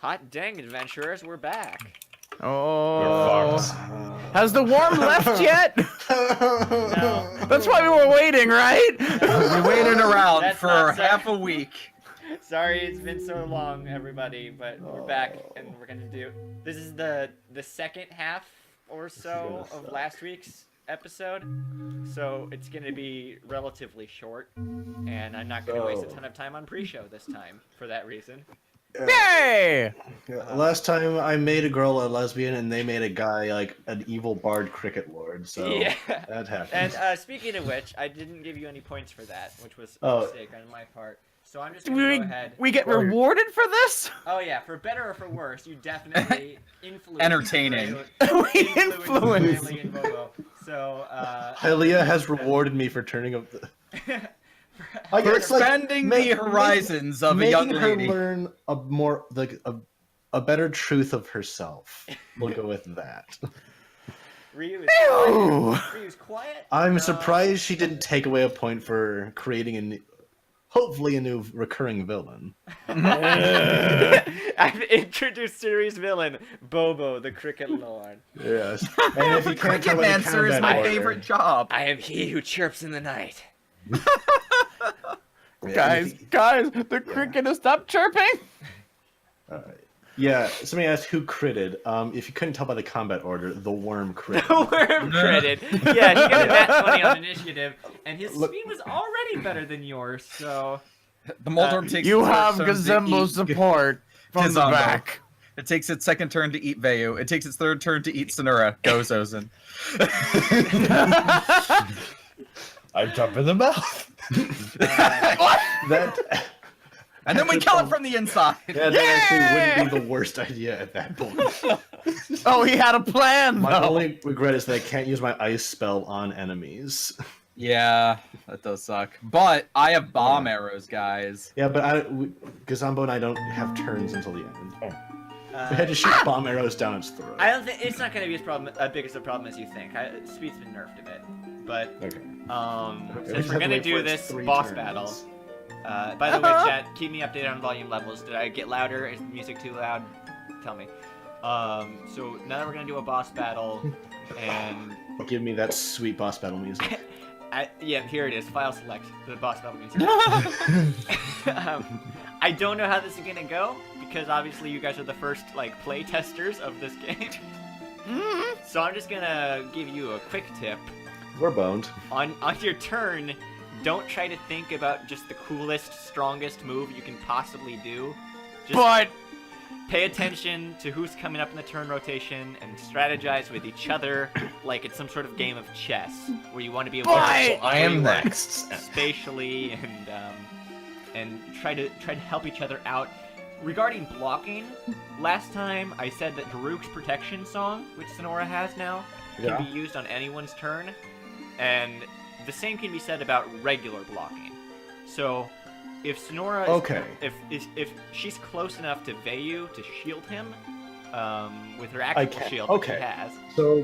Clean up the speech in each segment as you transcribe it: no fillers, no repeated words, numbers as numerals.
Hot dang, adventurers, we're back. Oh, has the worm left yet? No. That's why we were waiting, right? We waited around That's for not so- half a week. Sorry it's been so long, everybody, but we're back, and we're gonna do... This is the second half or so of last week's episode, so it's gonna be relatively short, and I'm not gonna waste a ton of time on pre-show this time, for that reason. Yay! Yeah, last time I made a girl a lesbian and they made a guy like an evil bard cricket lord, so Yeah. that happened. And speaking of which, I didn't give you any points for that, which was a Oh. mistake on my part. So I'm just gonna go ahead. We get rewarded for this? Oh yeah, for better or for worse, you definitely influenced. Entertaining. We influenced. Riley and Bobo. So Hylia has rewarded me for turning up the. For expanding the horizons of a young making her lady. learn a more like a better truth of herself. We'll go with that. Ryu Ew. Ryu's quiet. I'm surprised she didn't take away a point for creating hopefully a new recurring villain. I've introduced series villain Bobo, the Cricket Lord. Yes. And if you can't Cricket tell by the Dancer is combat my order- favorite job. I am he who chirps in the night. Guys, the cricket has stopped chirping. Yeah, somebody asked who critted. If you couldn't tell by the combat order, the worm critted. The worm critted. Yeah, he got a nat 20 on initiative, and his speed was already better than yours, so... The Moldorm takes You its have first turn to Gazembo eat support from the Gazembo. back. It takes its second turn to eat Vayu. It takes its third turn to eat Sonura. Go, Zozin. I jump in the mouth. That And then we kill it from the inside. that actually wouldn't be the worst idea at that point. Oh, he had a plan, My though. only regret is that I can't use my ice spell on enemies. Yeah, that does suck. But I have bomb arrows, guys. Yeah, but Gazambo and I don't have turns until the end. We had to shoot bomb arrows down its throat. I don't think it's not going to be as big as a problem as you think. Speed's been nerfed a bit, but Okay. since just we're have to going to wait do for its this 3 boss turns. battle. By the way, chat, keep me updated on volume levels. Did I get louder? Is the music too loud? Tell me. So now that we're going to do a boss battle, and Give me that sweet boss battle music. yeah, here it is. File select the boss battle music. I don't know how this is gonna go because obviously you guys are the first play testers of this game. So I'm just gonna give you a quick tip. We're boned. On your turn, don't try to think about just the coolest, strongest move you can possibly do. Just But pay attention to who's coming up in the turn rotation and strategize with each other like it's some sort of game of chess where you want to be able to I am next. spatially and try to help each other out. Regarding blocking, last time I said that Daruk's protection song, which Sonora has now, can be used on anyone's turn, and the same can be said about regular blocking. So if Sonora is, if she's close enough to Vayu to shield him with her actual shield that she has. So,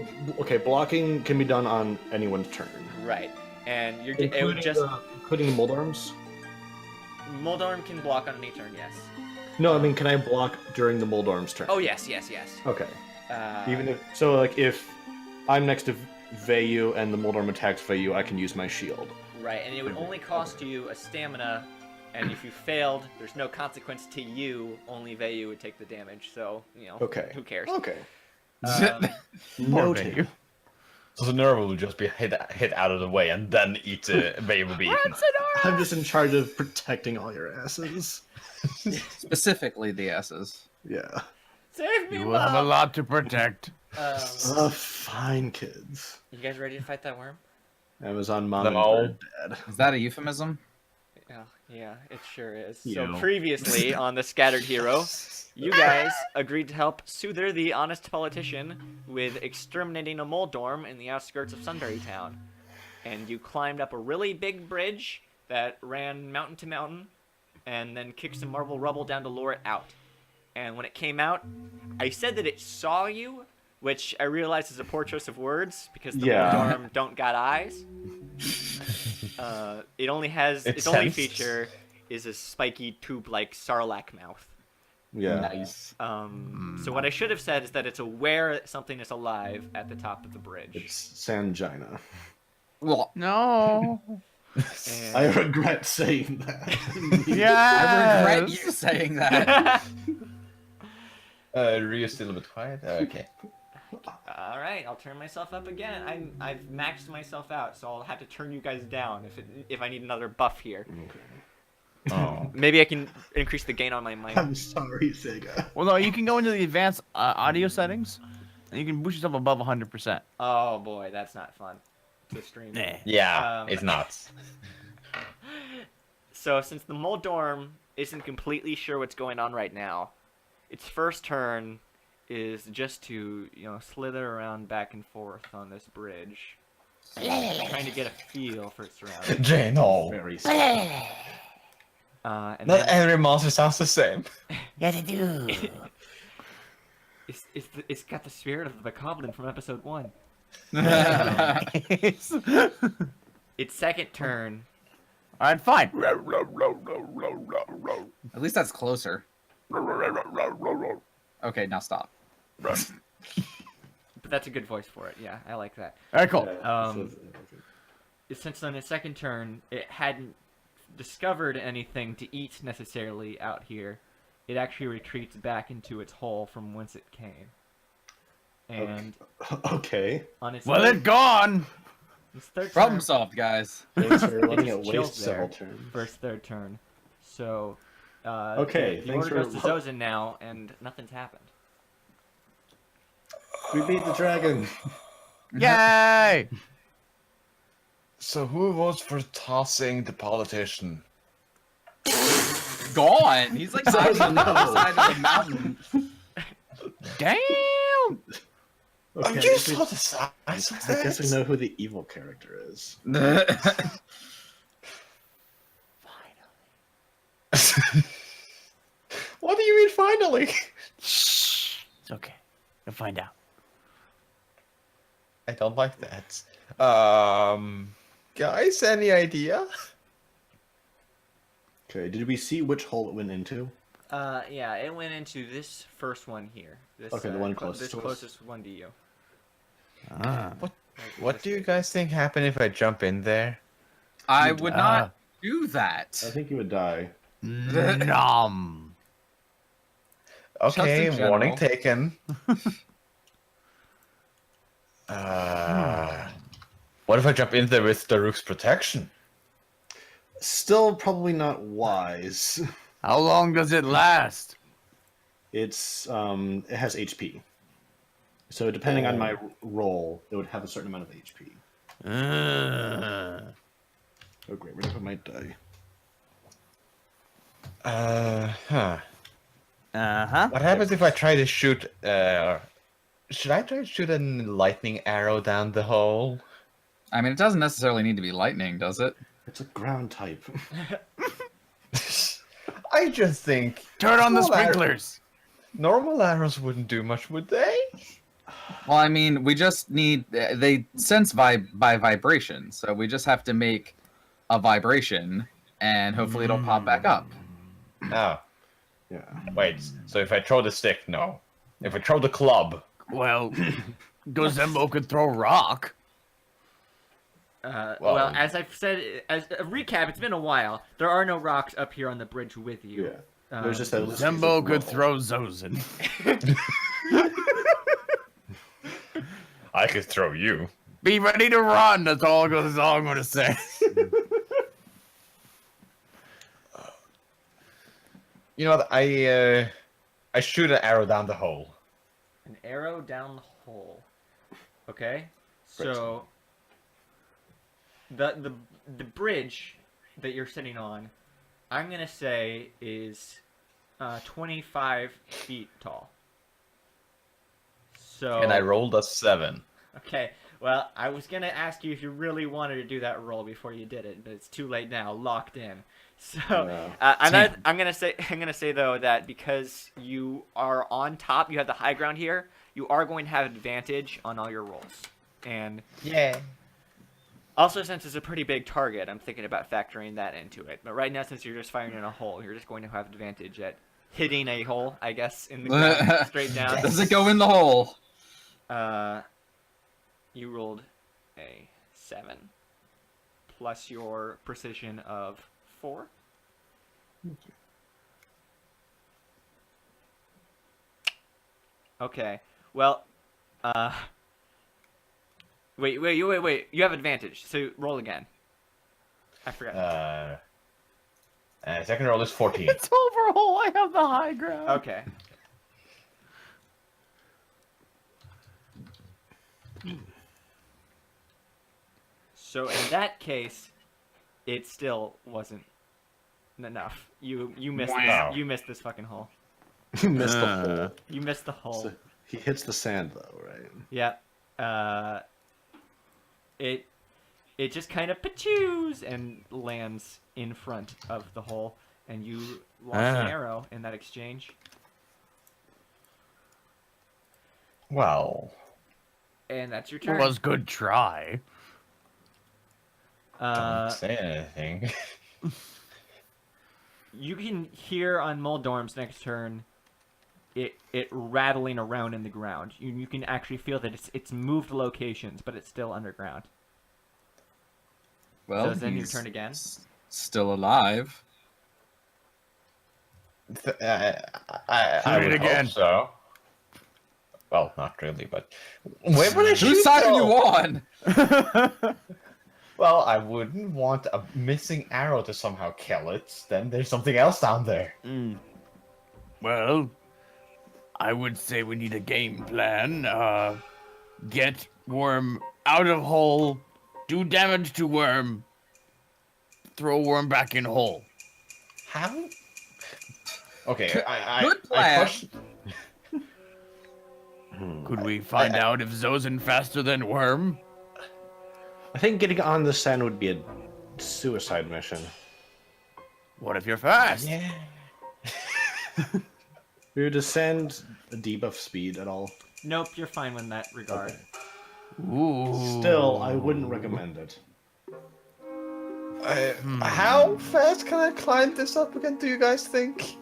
blocking can be done on anyone's turn. Right. And it would Including just including Moldarms? Moldorm can block on any turn, yes. No, I mean, can I block during the Moldarm's turn? Oh yes. Okay. Even if I'm next to Vayu and the Moldorm attacks Vayu, I can use my shield. Right, and it would only cost you a stamina, and if you failed, there's no consequence to you. Only Vayu would take the damage. So who cares? Okay. Noted. So the nerve will just be hit out of the way and then eat Vayu will be eaten. I'm just in charge of protecting all your asses. Specifically the S's. Yeah. Save me, You will have a Mom! lot to protect. Fine, kids. You guys ready to fight that worm? Amazon mom No. and dad. Is that a euphemism? Yeah, it sure is. You. So previously on the Scattered Hero, you guys agreed to help Soother, the honest politician, with exterminating a Moldorm in the outskirts of Sunbury Town. And you climbed up a really big bridge that ran mountain to mountain, and then kicked some marble rubble down to lure it out. And when it came out, I said that it saw you, which I realized is a poor choice of words, because the Moldorm don't got eyes. It only has its only sensed. feature is a spiky tube-like sarlacc mouth. Yeah. Nice. So what I should have said is that it's aware that something is alive at the top of the bridge. It's Sangina. Well, No. And... I regret saying that. Yeah. I regret you saying that. Rio's still a bit quiet. Okay. All right, I'll turn myself up again. I've maxed myself out, so I'll have to turn you guys down if I need another buff here. Oh. Maybe I can increase the gain on my mic. I'm sorry, Sega. Well, no, you can go into the advanced audio settings, and you can boost yourself above 100%. Oh boy, that's not fun to stream. Nah. Yeah, it's not. So since the Moldorm isn't completely sure what's going on right now, its first turn is just to, slither around back and forth on this bridge, trying to get a feel for its surroundings. Jay, no. Very sad. And Not then every monster sounds the same. Yeah, they do. it's got the spirit of the Goblin from episode 1. Its second turn. All right, fine. At least that's closer. Okay, now stop. But that's a good voice for it. Yeah, I like that. All right, cool. Since on its second turn, it hadn't discovered anything to eat necessarily out here, it actually retreats back into its hole from whence it came. And Okay. on its Well, third, it's gone. its third Problem turn, solved, guys. Thanks for letting It it just chills waste several there. turns. first third turn. So Okay, the thanks order for- goes to Zozin now, and nothing's happened. We beat the dragon. Yay! So who votes for tossing the politician? Gone. He's like hiding on the other side of the mountain. Damn! Okay, I'm I just guess saw the size of I guess we that. know who the evil character is. What do you mean finally? Shh. It's okay. You'll find out. I don't like that. Guys, any idea? Okay, did we see which hole it went into? Yeah, it went into this first one here. This, Okay, the one closest This to us. closest one to you. Ah. What do you guys think happen if I jump in there? I would not do that. I think you would die. Nom. Okay, in warning general. taken. What if I jump in there with the Rook's protection? Still probably not wise. How long does it last? It's it has HP. So depending on my roll, it would have a certain amount of HP. Oh great, where did I put my die? Uh-huh. What happens if I try to shoot? Should I try to shoot a lightning arrow down the hole? I mean, it doesn't necessarily need to be lightning, does it? It's a ground type. I just think Turn on the normal sprinklers. normal arrows wouldn't do much, would they? Well, I mean, we just need... They sense by vibration, so we just have to make a vibration, and hopefully it'll pop back up. Oh, Yeah. wait. So if I throw the stick, no. If I throw the club, Well, Gozembo could throw rock. Well, as I've said, as a recap, it's been a while. There are no rocks up here on the bridge with you. Yeah. There's just that little piece Zembo of could roll. throw Zozin. I could throw you. Be ready to run. That's all I'm going to say. You know what? I shoot an arrow down the hole. An arrow down the hole. Okay, so the bridge that you're sitting on, I'm gonna say is 25 feet tall. So And I rolled a 7. Okay, well, I was gonna ask you if you really wanted to do that roll before you did it, but it's too late now. Locked in. So I'm gonna say though that because you are on top, you have the high ground here. You are going to have advantage on all your rolls, and Yeah. also since it's a pretty big target, I'm thinking about factoring that into it. But right now, since you're just firing in a hole, you're just going to have advantage at hitting a hole, I guess, in the ground, straight down. Does it go in the hole? You rolled a 7 plus your precision of 4. Okay. Well, wait. You have advantage, so roll again. I forgot. Second roll is 14. It's overall. I have the high ground. Okay. So in that case, it still wasn't enough. You missed Wow. this. You missed this fucking hole. You missed the hole. You missed the hole. So he hits the sand though, right? Yeah. It just kind of pachoos and lands in front of the hole, and you lost an arrow in that exchange. Well, And that's your It turn. was good try. don't say anything. You can hear on Moldorm's next turn it rattling around in the ground. You can actually feel that it's moved locations, but it's still underground. Well, So is then your he's turn again? Still alive. I Shoot it would again. hope so. Well, not really, but where would I shoot? Whose side are you though? on? Well, I wouldn't want a missing arrow to somehow kill it. Then there's something else down there. Well, I would say we need a game plan. Get worm out of hole, do damage to worm, throw worm back in hole. How? Okay, Good I plan. pushed. Could we find out if Zozen faster than worm? I think getting on the sand would be a suicide mission. What if you're fast? Yeah. We would sand a debuff speed at all. Nope, you're fine in that regard. Okay. Ooh. Still, I wouldn't recommend it. How fast can I climb this up again? Do you guys think?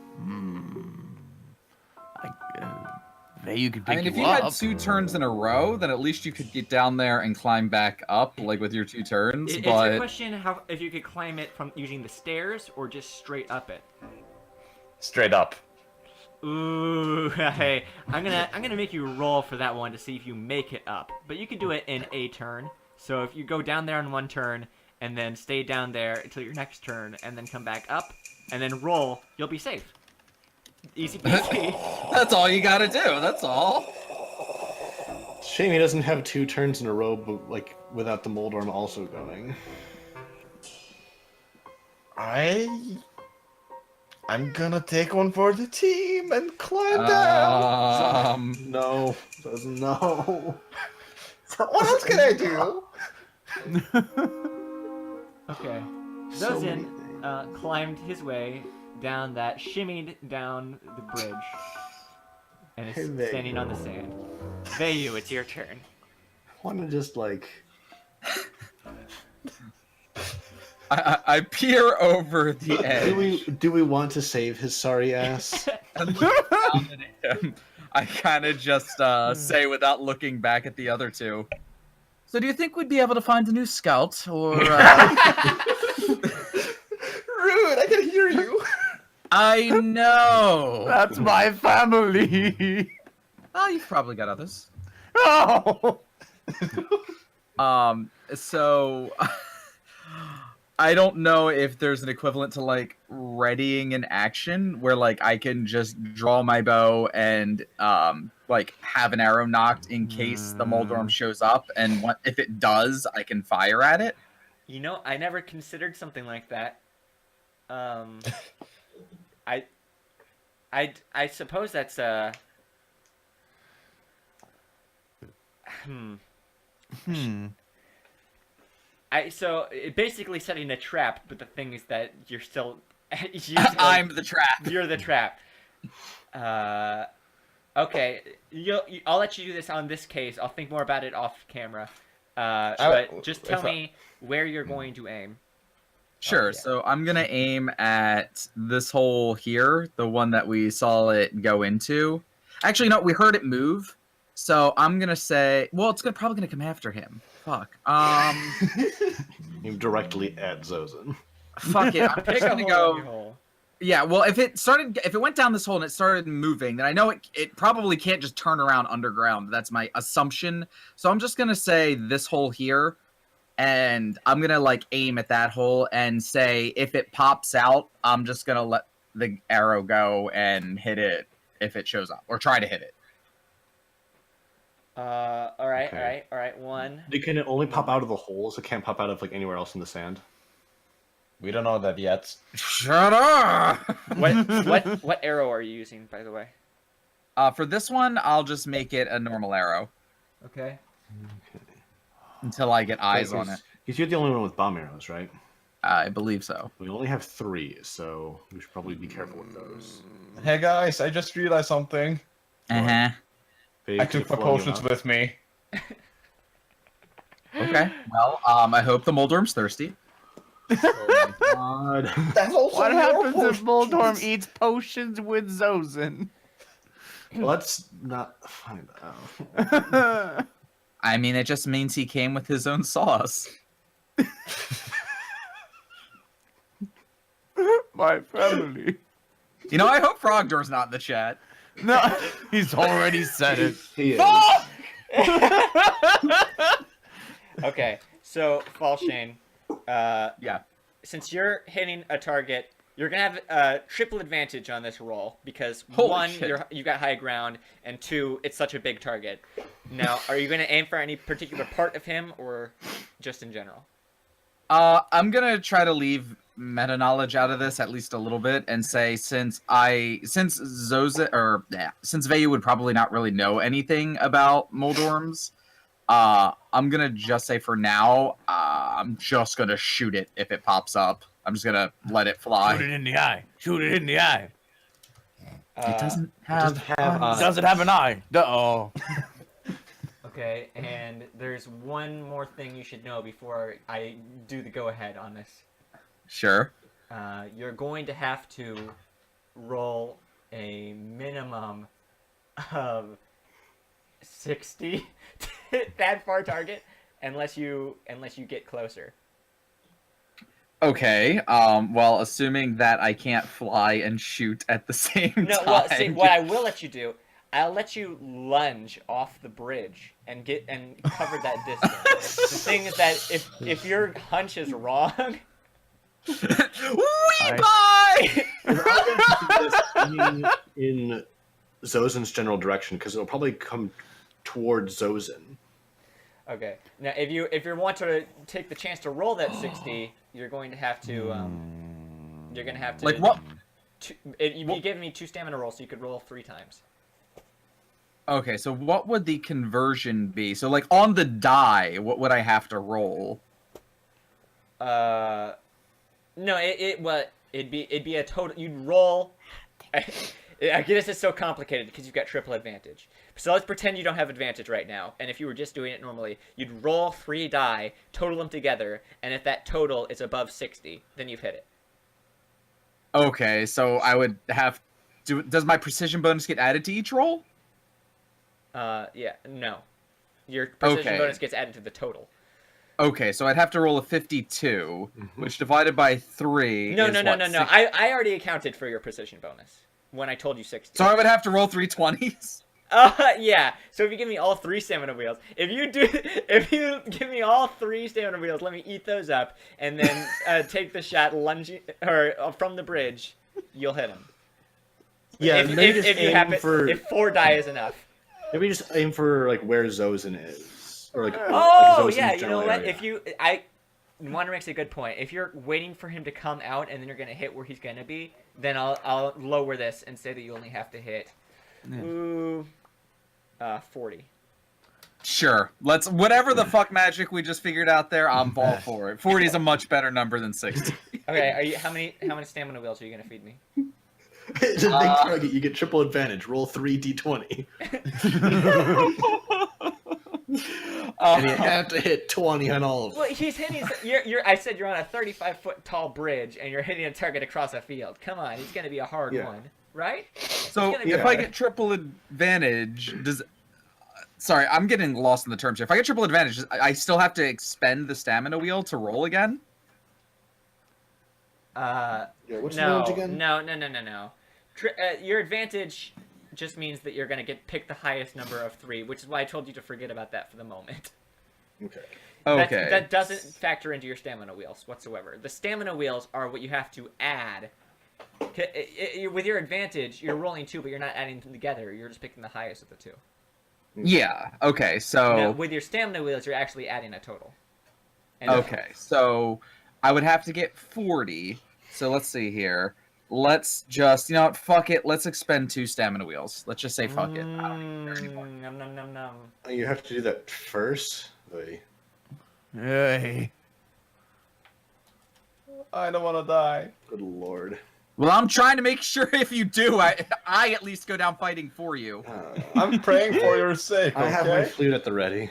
You could I pick mean, if you you up. had 2 turns in a row, then at least you could get down there and climb back up, like with your 2 turns. It's but a question if you could climb it from using the stairs or just straight up it. Straight up. Ooh, hey, I'm gonna make you roll for that one to see if you make it up. But you can do it in a turn. So if you go down there on one turn and then stay down there until your next turn and then come back up and then roll, you'll be safe. Easy peasy. that's all you gotta do. That's all. Shame he doesn't have 2 turns in a row, but like without the Moldorm also going. I'm gonna take one for the team and climb down. No, doesn't know. What else can I do? Okay. So many Zozin climbed his way down that, shimmied down the bridge, and is Hey, Vayu. standing on the sand. Vayu, it's your turn. I want to just like. I peer over the edge. Do we want to save his sorry ass? and look down at him. I kind of just say without looking back at the other 2. So do you think we'd be able to find a new scout, or... Rude, I can hear you. I know! That's my family. Oh, you've probably got others. Oh. So... I don't know if there's an equivalent to, like, readying an action, where, like, I can just draw my bow and, like, have an arrow nocked in case the Moldorm shows up, and if it does, I can fire at it. You know, I never considered something like that. I suppose that's so it basically setting a trap, but the thing is that you're still I'm the trap. You're the trap. Okay, I'll let you do this on this case. I'll think more about it off camera. But just tell me where you're going to aim. Sure. yeah. So I'm gonna aim at this hole here, the one that we saw it go into. Actually, no, we heard it move. So I'm gonna say, well, it's probably gonna come after him. Fuck. Aim directly at Zozin. Fuck it. I'm Pick just a gonna hole in your go. hole. Yeah. Well, if it went down this hole and it started moving, then I know it probably can't just turn around underground. That's my assumption. So I'm just gonna say this hole here. And I'm gonna like aim at that hole and say if it pops out, I'm just gonna let the arrow go and hit it if it shows up, or try to hit it. All right, Okay. all right. One. Can it only pop out of the holes? It can't pop out of like anywhere else in the sand. We don't know that yet. Shut up! What arrow are you using, by the way? For this one, I'll just make it a normal arrow Okay. until I get eyes on it. He's you're the only one with bomb arrows, right? I believe so. We only have 3, so we should probably be careful with those. Hey guys, I just realized something. Uh-huh. Big I took my flowing potions out. with me. Okay. Well, I hope the Moldorm's thirsty. God. That's also What your happens if potion. Moldorm eats potions with Zozin? Let's not find out. I mean, it just means he came with his own sauce. My family. You know, I hope Frogdoor's not in the chat. No, he's already said it. He is. Okay. So, Falshane, Yeah. since you're hitting a target, you're gonna have a triple advantage on this roll because Holy one, shit. you got high ground, and two, it's such a big target. Now, are you gonna aim for any particular part of him or just in general? I'm gonna try to leave meta knowledge out of this at least a little bit and say since Veyu would probably not really know anything about Moldorms, I'm gonna just say for now, I'm just gonna shoot it if it pops up. I'm just gonna let it fly. Shoot it in the eye. Shoot it in the eye. It doesn't have. have Does it have an eye? Uh-oh. Okay, and there's one more thing you should know before I do the go-ahead on this. Sure. You're going to have to roll a minimum of 60 to hit that far target, unless you get closer. Okay. Well, assuming that I can't fly and shoot at the same No, time. well, see, what I will let you do, I'll let you lunge off the bridge and cover that distance. The thing is that if your hunch is wrong, Wee bye! in Zozin's general direction because it'll probably come towards Zozin. okay. Now, if you want to take the chance to roll that 60, you're going to have to Like what? You'd be giving me 2 stamina rolls, so you could roll 3 times. Okay, so what would the conversion be? So, like, on the die, what would I have to roll? No, it'd be a total. You'd roll. I guess it's so complicated because you've got triple advantage. So let's pretend you don't have advantage right now, and if you were just doing it normally, you'd roll 3 die, total them together, and if that total is above 60, then you've hit it. Okay, so I would have... Does my precision bonus get added to each roll? Yeah, no. Your precision Okay. bonus gets added to the total. Okay, so I'd have to roll a 52, which divided by 3 No, is no. what, 60? I already accounted for your precision bonus when I told you 60. So I would have to roll 3 20s? Yeah. So if you give me all 3 stamina wheels, if you give me all 3 stamina wheels, let me eat those up, and then take the shot lunging or from the bridge, you'll hit him. Yeah, if maybe just you aim happen, for if 4 die is enough. maybe just aim for like where Zozin is, or like Oh like Zozin's yeah, you know general what? area. Wanderer makes a good point. If you're waiting for him to come out and then you're gonna hit where he's gonna be, then I'll lower this and say that you only have to hit 40. Sure. Let's... Whatever the fuck magic we just figured out there, I'm all for it. 40 is a much better number than 60. Okay, how many stamina wheels are you gonna feed me? It's a big target. You get triple advantage. Roll 3 d20. And you have to hit 20 on all of them. Well, he's hitting. I said you're on a 35-foot tall bridge, and you're hitting a target across a field. Come on, it's gonna be a hard one, right? So gonna be if I hard. get triple advantage, Sorry, I'm getting lost in the terms here. If I get triple advantage, I still have to expend the stamina wheel to roll again? What's the No, damage again? no. Your advantage just means that you're gonna pick the highest number of 3, which is why I told you to forget about that for the moment. Okay. Okay. That doesn't factor into your stamina wheels whatsoever. The stamina wheels are what you have to add. With your advantage, you're rolling 2, but you're not adding them together. You're just picking the highest of the 2. Yeah, okay, so... Now, with your stamina wheels, you're actually adding a total. And Okay, so I would have to get 40. So let's see here. Let's just, you know what, fuck it. Let's expend 2 stamina wheels. Let's just say fuck it. I don't care anymore. Nom, nom, nom, nom. You have to do that first. Hey. I don't want to die. Good lord. Well, I'm trying to make sure if you do, I at least go down fighting for you. I'm praying for your sake, okay? I have my flute at the ready.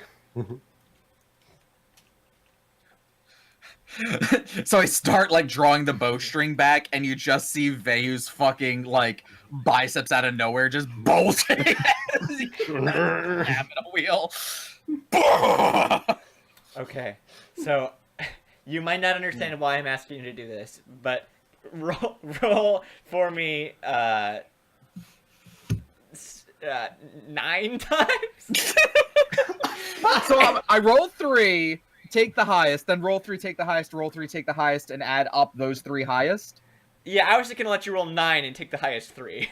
So I start, like, drawing the bowstring back, and you just see Veyu's fucking, like, biceps out of nowhere just bolting as he stamina wheel. Okay, so you might not understand why I'm asking you to do this, but roll for me 9 times. So I roll 3, take the highest, then roll 3, take the highest, roll 3, take the highest, and add up those 3 highest. Yeah, I was just gonna let you roll 9 and take the highest 3.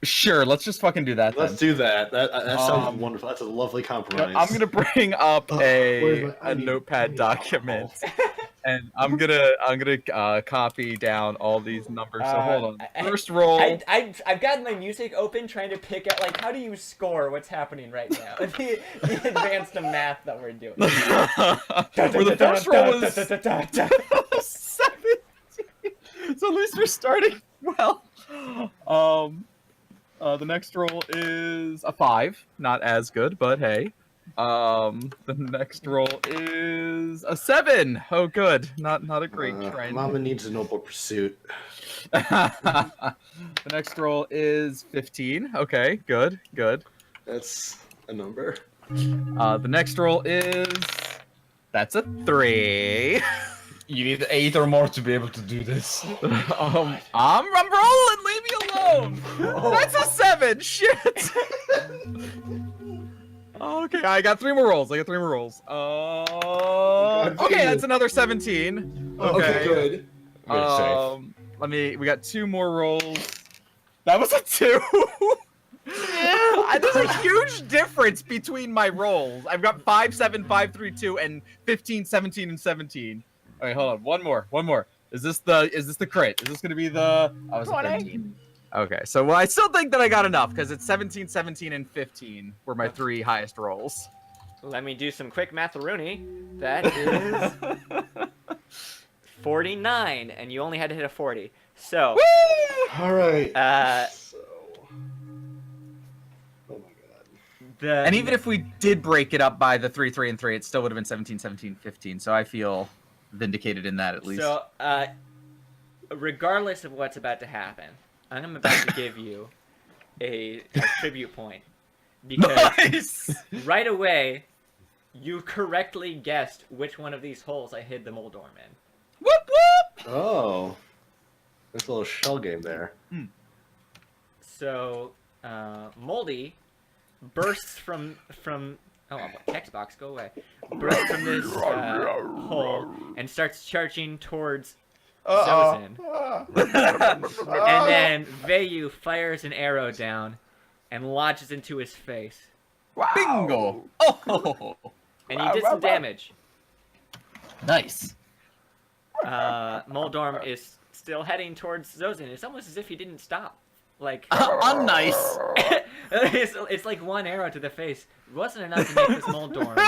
Sure, let's just fucking do that. Let's then. do that. That sounds wonderful. That's a lovely compromise. I'm gonna bring up where's a my- I need- notepad document, and I'm gonna copy down all these numbers. So hold on. First roll. I've got my music open, trying to pick out, like, how do you score what's happening right now? the advanced math that we're doing. Where the first roll is 17. So at least we're starting well. The next roll is a 5. Not as good, but hey. The next roll is a 7. Oh, good. Not a great trend. Mama needs a noble pursuit. The next roll is 15. Okay, good. That's a number. The next roll is... That's a 3. You need 8 or more to be able to do this. I'm rolling. Leave me alone. That's a 7. Shit. Okay, I got 3 more rolls. Okay, that's another 17. Okay, good. We got 2 more rolls. That was a 2. There's a huge difference between my rolls. I've got 5, 7, 5, 3, 2, and 15, 17, and 17. Okay, hold on. One more. Is this the crit? Is this gonna be the? Oh, it's 13. Okay, so I still think that I got enough because it's 17, 17, and 15 were my 3 highest rolls. Let me do some quick matharoni. That is 49, and you only had to hit a 40. So, All right. Oh my god. And even if we did break it up by the 3, 3, and 3, it still would have been 17, 17, 15. So I feel vindicated in that at least. So, regardless of what's about to happen, I'm about to give you a tribute point. Because Nice! right away, you correctly guessed which one of these holes I hid the Moldorm in. Whoop whoop! Oh. There's a little shell game there. So, Moldy bursts from oh, text box, go away. Bursts from this hole and starts charging towards Zozin. And then Veyu fires an arrow down and lodges into his face. Bingo! Oh! And he did some damage. Nice. Moldorm is still heading towards Zozin. It's almost as if he didn't stop. Like, Unnice. it's like one arrow to the face. It wasn't enough to make this Moldorm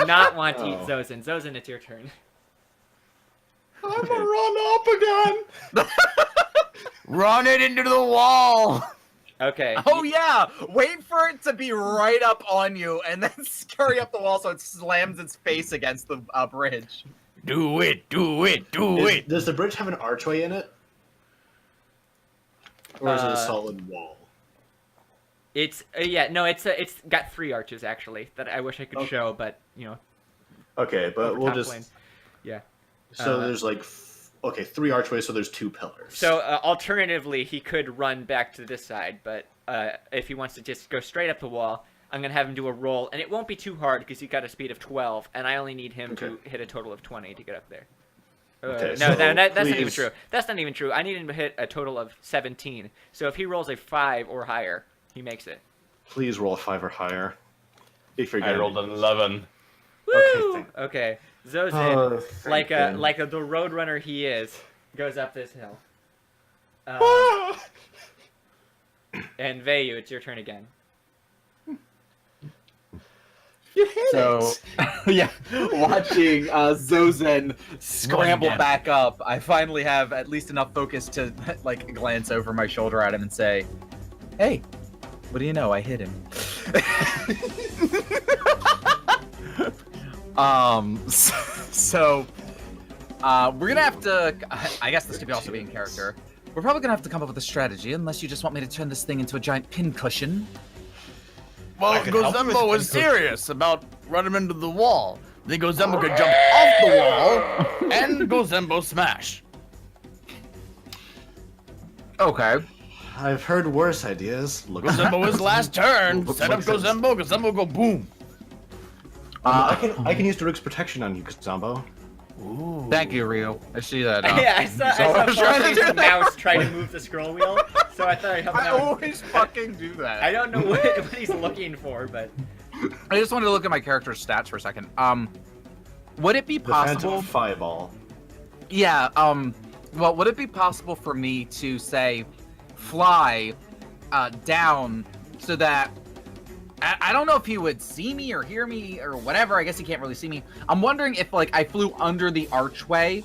not want to eat Zozin. Zozin, it's your turn. I'm gonna run up again. Run it into the wall. Okay. Oh yeah! Wait for it to be right up on you, and then scurry up the wall so it slams its face against the bridge. Do it, do it, do it. Does the bridge have an archway in it? Or is it a Uh, solid wall? It's it's got 3 arches actually that I wish I could show, but you know. Okay, but over we'll top just. lane. Yeah. So there's like, 3 archways, so there's 2 pillars. So alternatively, he could run back to this side, but if he wants to just go straight up the wall, I'm gonna have him do a roll, and it won't be too hard because he's got a speed of 12, and I only need him to hit a total of 20 to get up there. Okay, No, so that's not even please- true. That's not even true. I need him to hit a total of 17. So if he rolls a 5 or higher, he makes it. Please roll a 5 or higher. If you're I gonna. rolled an 11. Woo! Okay, Zozin, Oh, like thank the roadrunner he is, goes up this hill. And Vayu, it's your turn again. You hit So, yeah, watching Zozen scramble again. back up, I finally have at least enough focus to like glance over my shoulder at him and say, "Hey, what do you know? I hit him." So, we're gonna have to. I guess this could also be in character. We're probably gonna have to come up with a strategy, unless you just want me to turn this thing into a giant pincushion. Well, could help Gozembo with was the- serious about running him into the wall. Then Gozembo could jump off the wall and Gozembo smash. Okay. I've heard worse ideas. Look, Gozembo his last turn. Look- Set up look at this. Gozembo go boom. I can use Daruk's protection on you, Zombo. Ooh. Thank you, Ryu. I see that. Yeah, I saw I was trying to do Paul's that. mouse try to move the scroll wheel, so I thought I'd help him I out. always fucking do that. I don't know what he's looking for, but I just wanted to look at my character's stats for a second. Would it be The Phantom possible? Fireball. Yeah. Well, would it be possible for me to say, fly, down, so that I don't know if he would see me or hear me or whatever. I guess he can't really see me. I'm wondering if like I flew under the archway,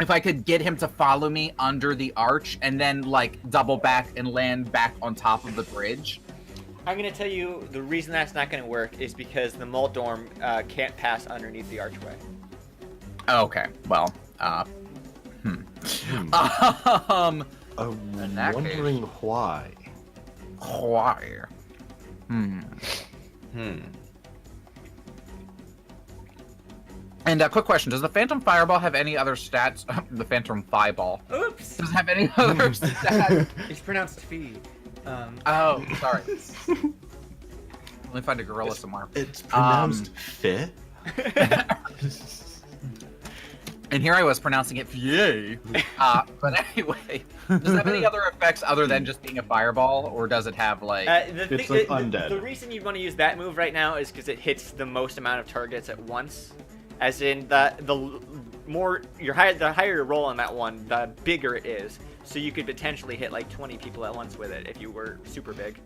if I could get him to follow me under the arch and then like double back and land back on top of the bridge. I'm gonna tell you the reason that's not gonna work is because the Mole Dorm can't pass underneath the archway. Okay. Well. I'm In that wondering why. Why? And quick question: does the Phantom Fireball have any other stats? The Phantom Fireball Oops! does it have any other stats? It's pronounced fee. Oh, sorry. Let me find a gorilla somewhere. It's pronounced fit. And here I was pronouncing it "yay." But anyway, does it have any other effects other than just being a fireball, or does it have like? It's like undead. The reason you'd want to use that move right now is because it hits the most amount of targets at once. As in the more the higher your roll on that one, the bigger it is. So you could potentially hit like 20 people at once with it if you were super big.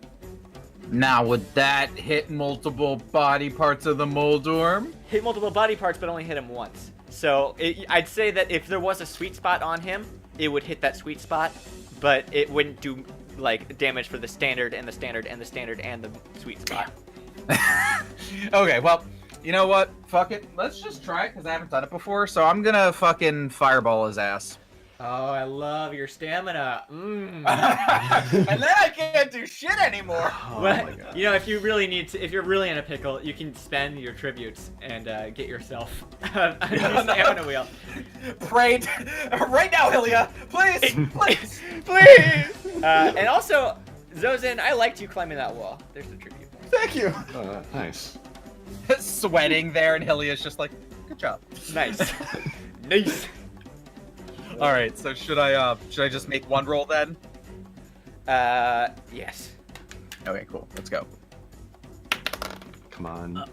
Now, would that hit multiple body parts of the Moldorm? Hit multiple body parts, but only hit him once. So I'd say that if there was a sweet spot on him, it would hit that sweet spot, but it wouldn't do like damage for the standard and the standard and the standard and the sweet spot. Okay, well, you know what? Fuck it. Let's just try it because I haven't done it before. So I'm gonna fucking fireball his ass. Oh, I love your stamina. And then I can't do shit anymore. Well, you know, if you really need to, if you're really in a pickle, you can spend your tributes and get yourself a new stamina wheel. Right now, Hylia, please, please. Please! And also, Zozin, I liked you climbing that wall. There's the tribute. Thank you. Nice. Sweating there, and Hylia's just like, good job. Nice. Nice. All right, so should I just make one roll then? Yes. Okay, cool. Let's go. Come on.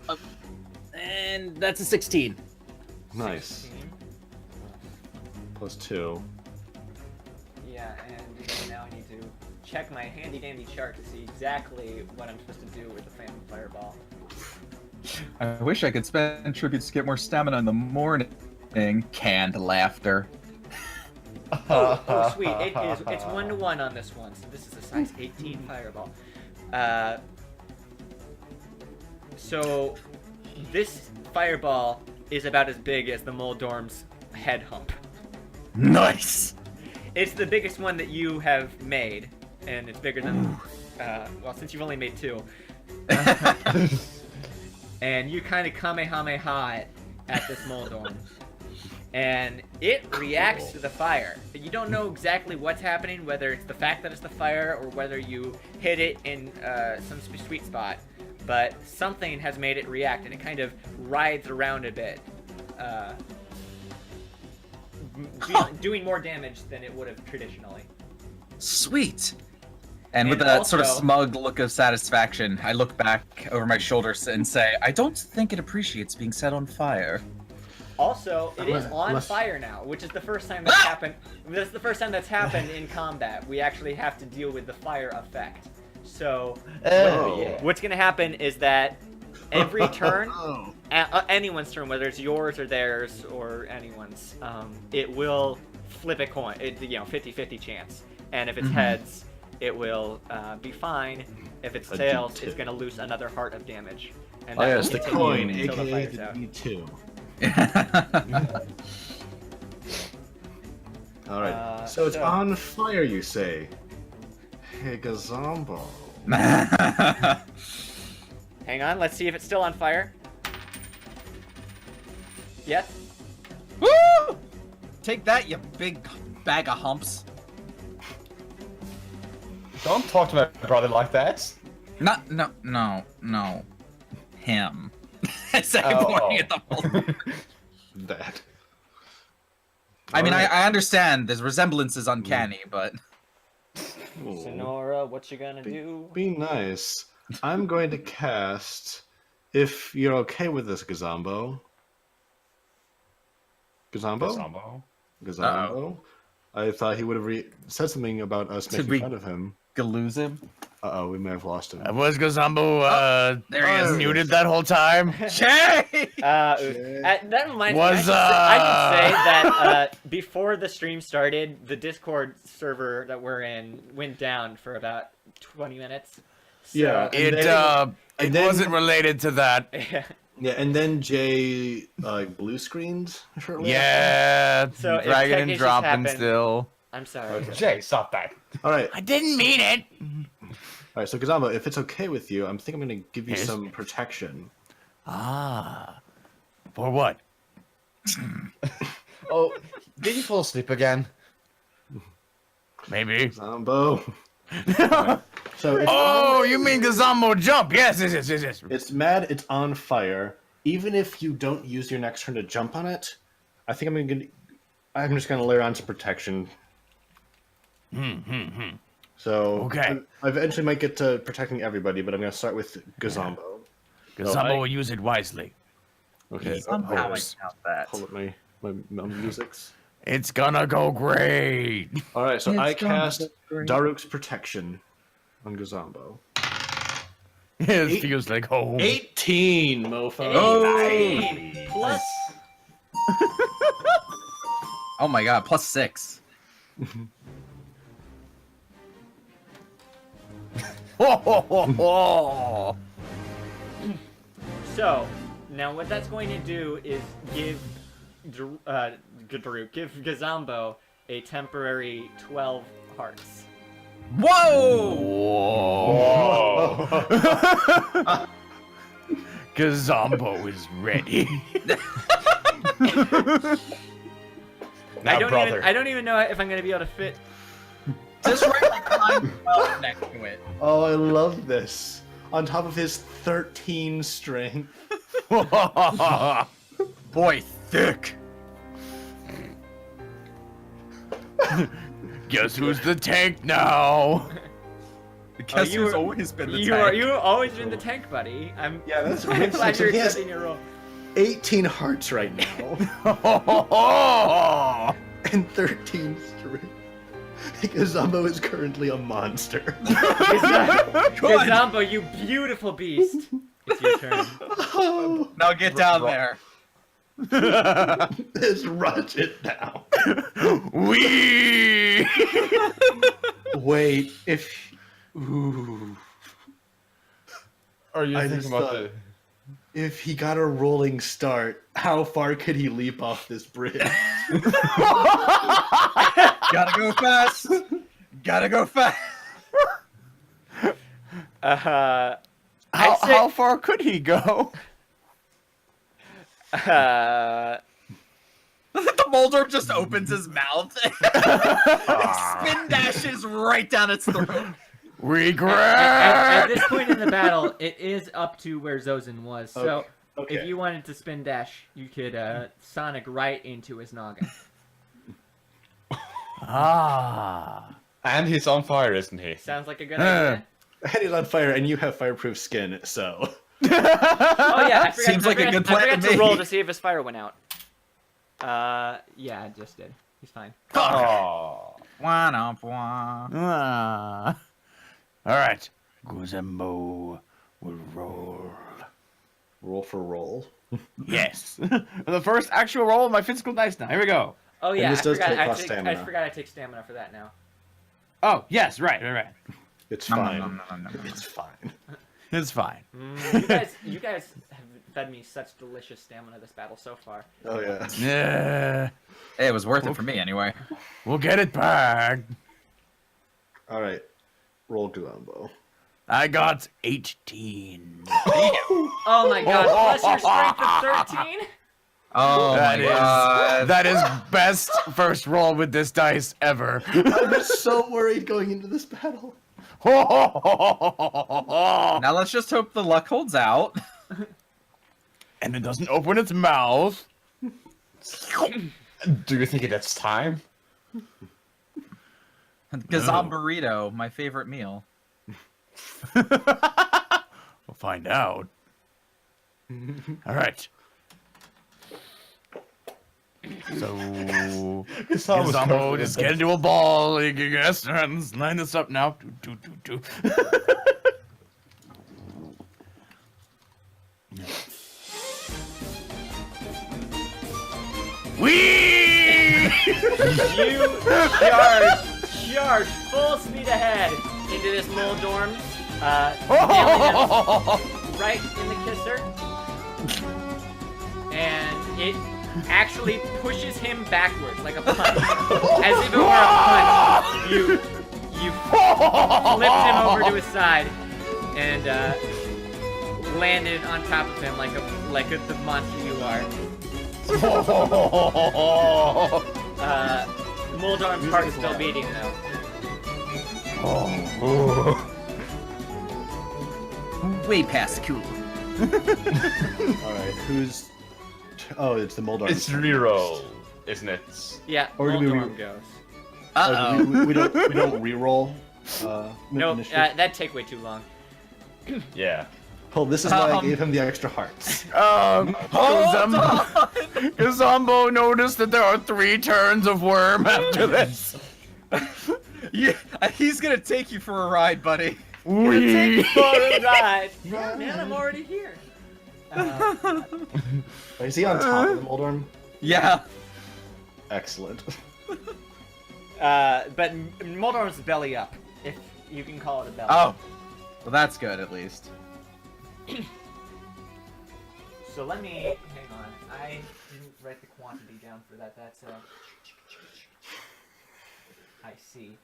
And that's a 16. Nice. +2. Yeah, and now I need to check my handy dandy chart to see exactly what I'm supposed to do with the Phantom Fireball. I wish I could spend tributes to get more stamina in the morning. Canned laughter. Oh, sweet. It's 1-to-1 on this one. So this is a size 18 fireball. So this fireball is about as big as the Moldorm's head hump. Nice. It's the biggest one that you have made, and it's bigger than. Well, since you've only made 2. And you kind of kamehameha at this Moldorm. And it reacts to the fire. You don't know exactly what's happening, whether it's the fact that it's the fire or whether you hit it in some sweet spot. But something has made it react, and it kind of writhes around a bit, doing more damage than it would have traditionally. Sweet. And with And that sort of also- smug look of satisfaction, I look back over my shoulders and say, I don't think it appreciates being set on fire. Also, it is on Unless- fire now, which is the first time that's happened. That's the first time that's happened in combat. We actually have to deal with the fire effect. So, what's gonna happen is that every turn, anyone's turn, whether it's yours or theirs or anyone's, it will flip a coin. 50-50 chance. And if it's heads, it will be fine. If it's A tails, D2. it's gonna lose another heart of damage. And Oh that yes, will the continue coin, until the aka fire's the out. D2. All right. So it's on fire, you say? Hey, Gazombo. Hang on, let's see if it's still on fire. Yes. Woo! Take that, you big bag of humps. Don't talk to my brother like that. No. Him. I said pointing at the whole. That. I mean, I understand there's resemblances uncanny, but Ooh. Sonora, what you gonna do? Be nice. I'm going to cast, if you're okay with this, Gazombo. Gazombo? Sambo. Gazombo? I thought he would have said something about us Should making we- fun of him. lose him. Uh-oh, we may have lost him. Was Gazombo There he is. muted that whole time? Jay! That reminds me. Was, I should say that before the stream started, the Discord server that we're in went down for about 20 minutes. So, Yeah. It and then- wasn't related to that. Yeah, and then Jay blue screened shortly Yeah, So if dragging tech and issues dropping happen- still. I'm sorry. Jay, stop that. after. All right. I didn't mean it. All right, so Gazombo, if it's okay with you, I think I'm going to give you Yes. some protection. Ah, for what? Oh, did you fall asleep again? Maybe. Gazombo. So it's, Oh, you mean Gazombo jump? Yes. it's mad, it's on fire. Even if you don't use your next turn to jump on it, I think I'm just going to layer on some protection. So Okay. I eventually might get to protecting everybody, but I'm going to start with Gazombo. Gazombo will use it wisely. Okay. Somehow I hold count that. up my musics. It's gonna go great. All right, so It's I gonna cast be great. Daruk's protection on Gazombo. It feels like home. 18, mofo. Oh! Plus, Oh my god, +6. so now what that's going to do is give Gazombo a temporary 12 hearts. Whoa! Gazombo is ready. Now, I don't even know if I'm gonna be able to fit. Just write like line 12 next to it. Oh, I love this. On top of his 13 strength. Boy, thick. Guess who's the tank now? Guess you who's were- always been the You've tank. always been the tank, buddy. Yeah, that's I'm glad So you're he has accepting your role. 18 hearts right now. And 13 strength. Gazombo is currently a monster. Gazombo, you beautiful beast. It's your turn. Oh. Now get down there. Just rush it down. Wee! Wait, if... Ooh. Are you I thinking just about thought- If he got a rolling start, how far could he leap off this bridge? Gotta go fast. Gotta go fast. I'd say- How far could he go? The Moldorm just opens his mouth and spin dashes right down its throat. Regret! At this point in the battle, it is up to where Zozin was. So Okay. if you wanted to spin dash, you could Sonic right into his noggin. Ah. And he's on fire, isn't he? Sounds like a good idea. Head is on fire, and you have fireproof skin, so... Oh yeah, I forgot, Seems like a good plan I forgot to to me. roll to see if his fire went out. Yeah, I just did. He's fine. Oh. Wah. Ah. All right. Guzembo will roll. Roll for roll. Yes. The first actual roll of my physical dice now. Here we go. Oh yeah, this I does forgot. take I, cost take, I stamina. forgot I take stamina for that now. Oh, yes, right. It's Nom, fine. nom, nom, nom, nom. It's fine. It's fine. You guys have fed me such delicious stamina this battle so far. Oh, yeah. Yeah. Hey, it was worth it for me anyway. We'll get it back. All right. Roll Guambo. I got 18. Oh my god! Plus your strength of 13. Oh That my is god. that is best first roll with this dice ever. I was so worried going into this battle. Now let's just hope the luck holds out. And it doesn't open its mouth. Do you think it's time? Gazam burrito, my favorite meal. We'll find out. All right. So, Gizamo, just get into a ball. You guys, let's line this up now. Do. Whee! You charge full speed ahead into this Moldorm, nailing him right in the kisser, and it actually pushes him backwards like a punch, as if it were a punch. You flipped him over to his side and landed on top of him like the monster you are. Moldorm's heart is still beating though. Way past cool. All right. Who's... Oh, it's the Moldar. It's reroll, isn't it? Yeah, Or do we- Moldorm goes. Uh-oh. We don't re-roll. Nope, initiative? that'd take way too long. Yeah. Oh, this is why I gave him the extra hearts. Gazambo noticed that there are 3 turns of worm after this. Yeah, he's gonna take you for a ride, buddy. Whee! For a ride. Yeah, man, I'm already here. Is he on top of the Moldorm? Yeah. Excellent. But Moldorm's belly up, if you can call it a belly. Oh. Well, that's good at least. So let me hang on. I didn't write the quantity down for that. That's I see.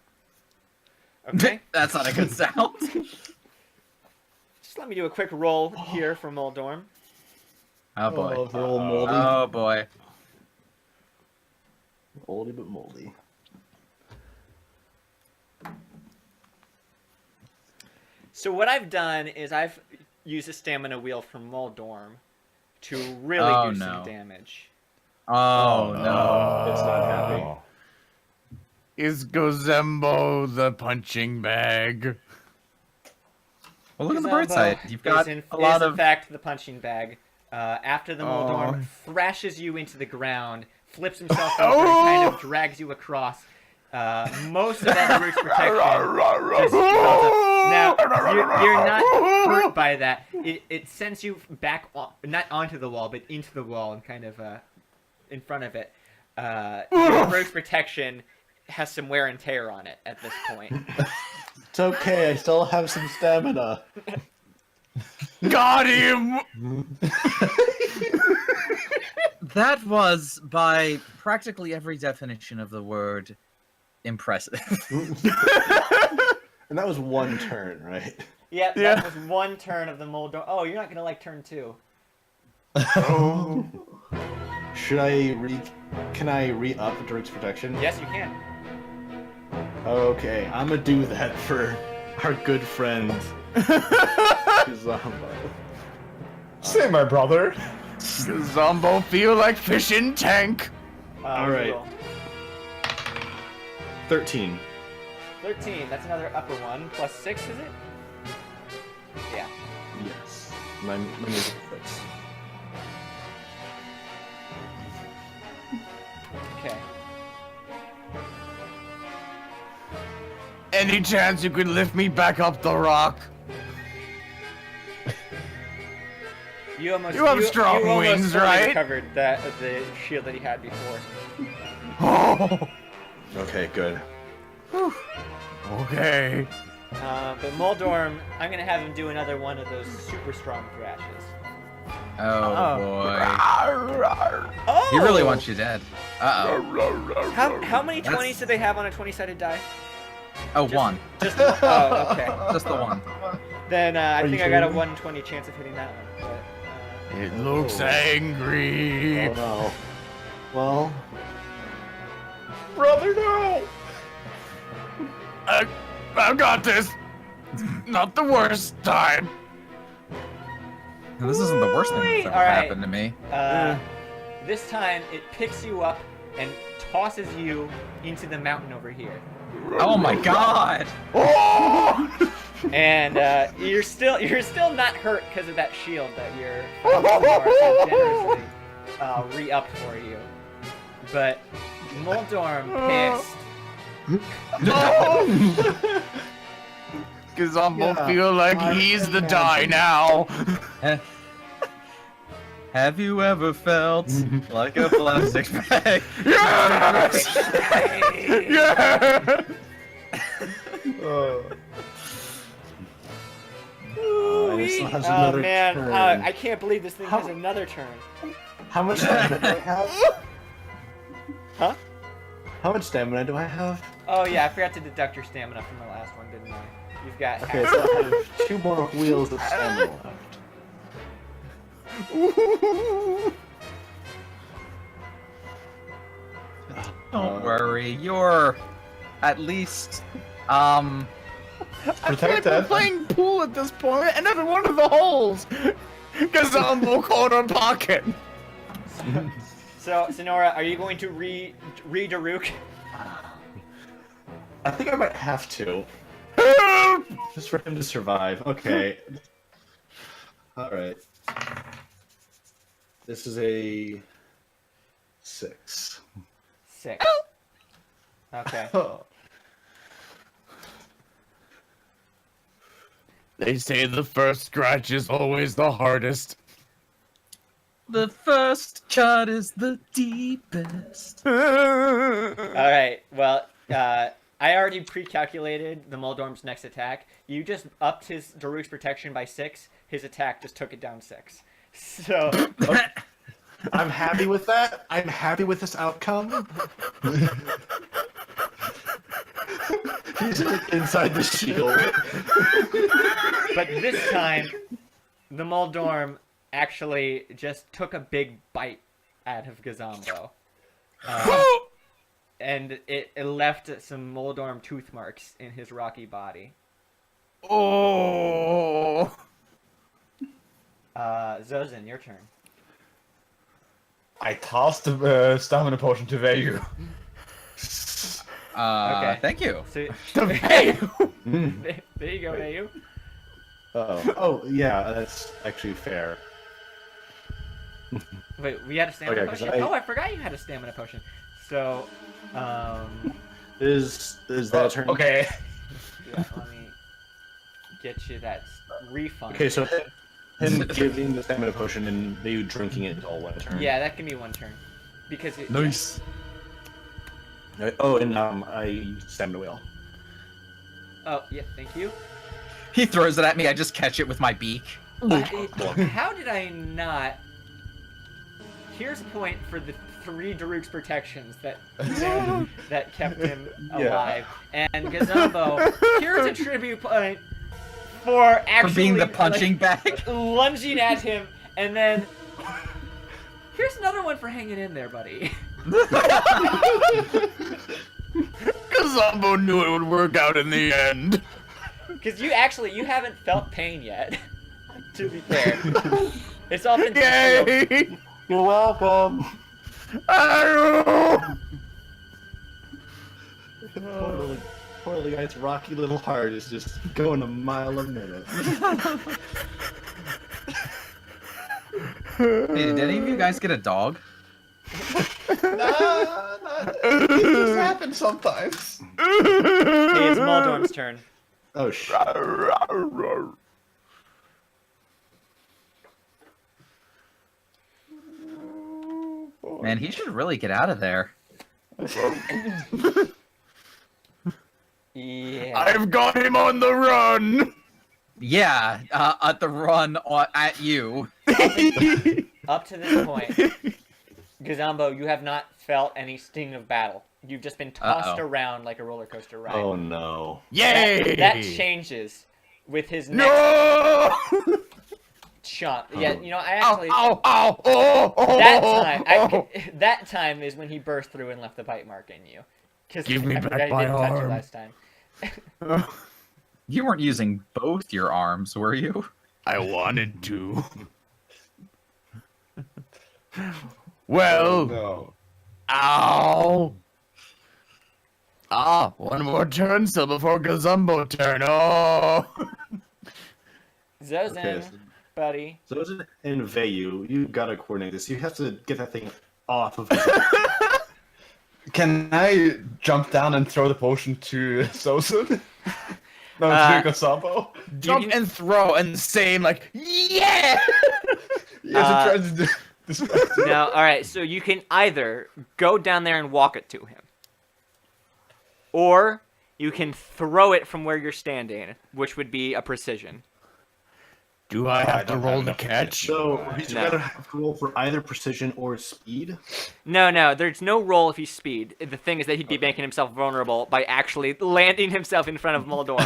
Okay. That's not a good sound. Just let me do a quick roll here for Moldorm. Oh boy. Oh, the old moldy. Oh boy. Oldie but moldy. So what I've done is I've used a stamina wheel from Moldorm to really Oh, do no. some damage. Oh no. It's not happy. Oh. Is Gozembo the punching bag? Well, look at the bright Gazambo side. You've got is a lot in of. fact the punching bag. After the Moldorm thrashes you into the ground, flips himself over, and kind of drags you across. Most of that Root's protection just builds up. Now, you're not hurt by that. It sends you back, not onto the wall, but into the wall and kind of in front of it. Your Root's protection has some wear and tear on it at this point. It's okay, I still have some stamina. Got him! That was, by practically every definition of the word, impressive. And that was one turn, right? Yeah, that was one turn of the Moldorm. Oh, you're not gonna like turn 2. Oh. Should can I re-up Dirk's protection? Yes, you can. Okay, I'm gonna do that for our good friend Zombo. Say, my brother. Zombo feel like fish in tank. All right. Roll. 13. 13. That's another upper one. Plus 6, is it? Yeah. Yes. My music fits. Okay. Any chance you could lift me back up the rock? You almost. You have strong you almost wings, fully right? Recovered the shield that he had before. Oh, Okay, good. okay. But Moldorm, I'm gonna have him do another one of those super strong thrashes. Oh boy. Oh! He really wants you dead. Uh-oh. How many 20s do they have on a 20-sided die? Oh, one. Just oh, okay. Just the one. Then I you think I got a kidding me? 120 chance of hitting that one. But, It looks angry. Oh no. Well, Brother, no! I got this. Not the worst time. This isn't the worst thing that's ever All right. happened to me. This time it picks you up and tosses you into the mountain over here. Oh my god! Oh! And you're still not hurt because of that shield that your so generously re-upped for you. But Moldorm pissed. Cause Zombo Yeah, feel like I he's can the die now. Have you ever felt like a plastic bag? Yes! Yeah! and it still has Oh another man, turn. I can't believe this thing has another turn. How much stamina do I have? Huh? How much stamina do I have? Oh yeah, I forgot to deduct your stamina from the last one, didn't I? You've got Okay, half. so I have 2 more wheels of stamina left. Don't worry, you're at least I feel like we're Protected. playing pool at this point, and every one of the holes. Cause Zombo corner pocket. So, Sonora, are you going to re-Daruk? I think I might have to. Just for him to survive. Okay. Alright. This is a 6. 6. Okay. They say the first scratch is always the hardest. the first cut is the deepest. All right. Well, I already pre-calculated the Moldorm's next attack. You just upped his Daruk's protection by 6. His attack just took it down 6. So I'm happy with that. I'm happy with this outcome. He's inside the shield. But this time, the Moldorm actually just took a big bite out of Gazombo. And it left some Moldorm tooth marks in his rocky body. Oh. Zozin, your turn. I tossed the stamina potion to Vayu. Okay. Thank you. So, Hey. there you go, Ayu. Oh, yeah, that's actually fair. Wait, we had a stamina Okay, 'cause potion? I- Oh, I forgot you had a stamina potion. So, Is that a turn? Okay. Yeah, let me get you that refund. Okay, so him giving the stamina potion and you drinking it is all one turn. Yeah, that can be one turn. Because it, Nice. Oh, and I used stamina wheel. Oh, yeah, thank you. He throws it at me. I just catch it with my beak. How did I not? Here's a point for the 3 Daruk's protections that that kept him alive. And Gazumbo, here's a tribute point for actually For being the punching bag. lunging at him, and then here's another one for hanging in there, buddy. Kazambo knew it would work out in the end. Because you haven't felt pain yet. To be fair, it's all been Yay! You're welcome. Arrow! Poor little guy's rocky little heart is just going a mile a minute. Hey, did any of you guys get a dog? It just happens sometimes. Hey, it's Maldorm's turn. Oh shit. Man, he should really get out of there. Yeah. I've got him on the run! Yeah, at the run at you. Up to this point, Gazambo, you have not felt any sting of battle. You've just been tossed around like a roller coaster ride. Oh no. Yay! That changes with his next No! shot. Yeah, you know, I actually Ow! Oh! that time is when he burst through and left the bite mark in you. Because Give me I back forgot I my didn't touch you arm. last time. You weren't using both your arms, were you? I wanted to. Well, No. ow! Ah, one more turn still before Gazumbo turn. Oh! Zozen, Okay, buddy. so it's in Vayu, you gotta coordinate this. You have to get that thing off of Can I jump down and throw the potion to Sosun? No, to Gazumbo? Jump and throw and the same, like, yeah! Yes, it tries to do this. No, alright, so you can either go down there and walk it to him. Or you can throw it from where you're standing, which would be a precision. Do I have to don't roll have the enough. catch? So he's No. gotta have to roll for either precision or speed. No, there's no roll if he's speed. The thing is that he'd be making himself vulnerable by actually landing himself in front of Moldor.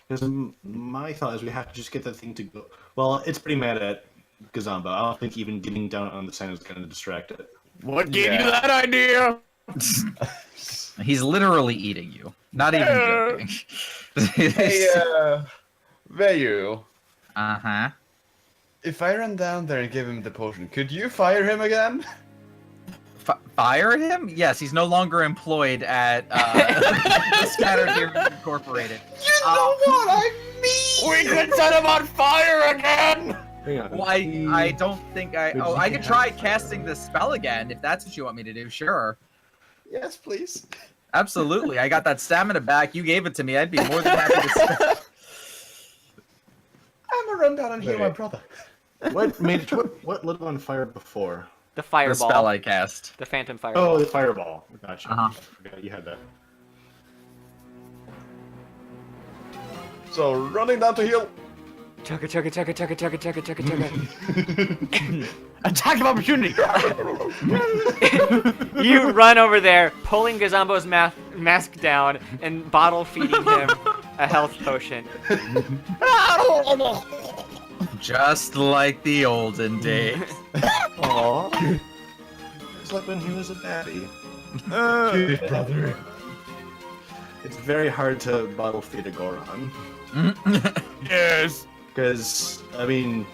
Because my thought is we have to just get that thing to go. Well, it's pretty mad at Gazamba. I don't think even getting down on the sign is gonna distract it. What gave Yeah. you that idea? He's literally eating you. Not even joking. Hey, Vayu, Uh-huh. if I run down there and give him the potion, could you fire him again? Fire him? Yes, he's no longer employed at Scattered Here Incorporated. You know what I mean! We could set him on fire again! Hang on. Well, I don't think I... Oh, I could try casting the spell again, if that's what you want me to do, sure. Yes, please. Absolutely, I got that stamina back. You gave it to me. I'd be more than happy to spell. I'm gonna run down and heal my Okay. brother. What lit it on fire before? The The fireball. spell I cast. The phantom fireball. Oh, the fireball. Gotcha. Uh-huh. I forgot you had that. So, running down to heal. Chugga chugga chugga chugga chugga chugga chugga chugga. Attack of opportunity! You run over there, pulling Gazambo's mask down and bottle feeding him a health potion. Just like the olden days. Aww. It's like when he was a daddy. Brother. It's very hard to bottle feed a Goron. Yes! Because, I mean,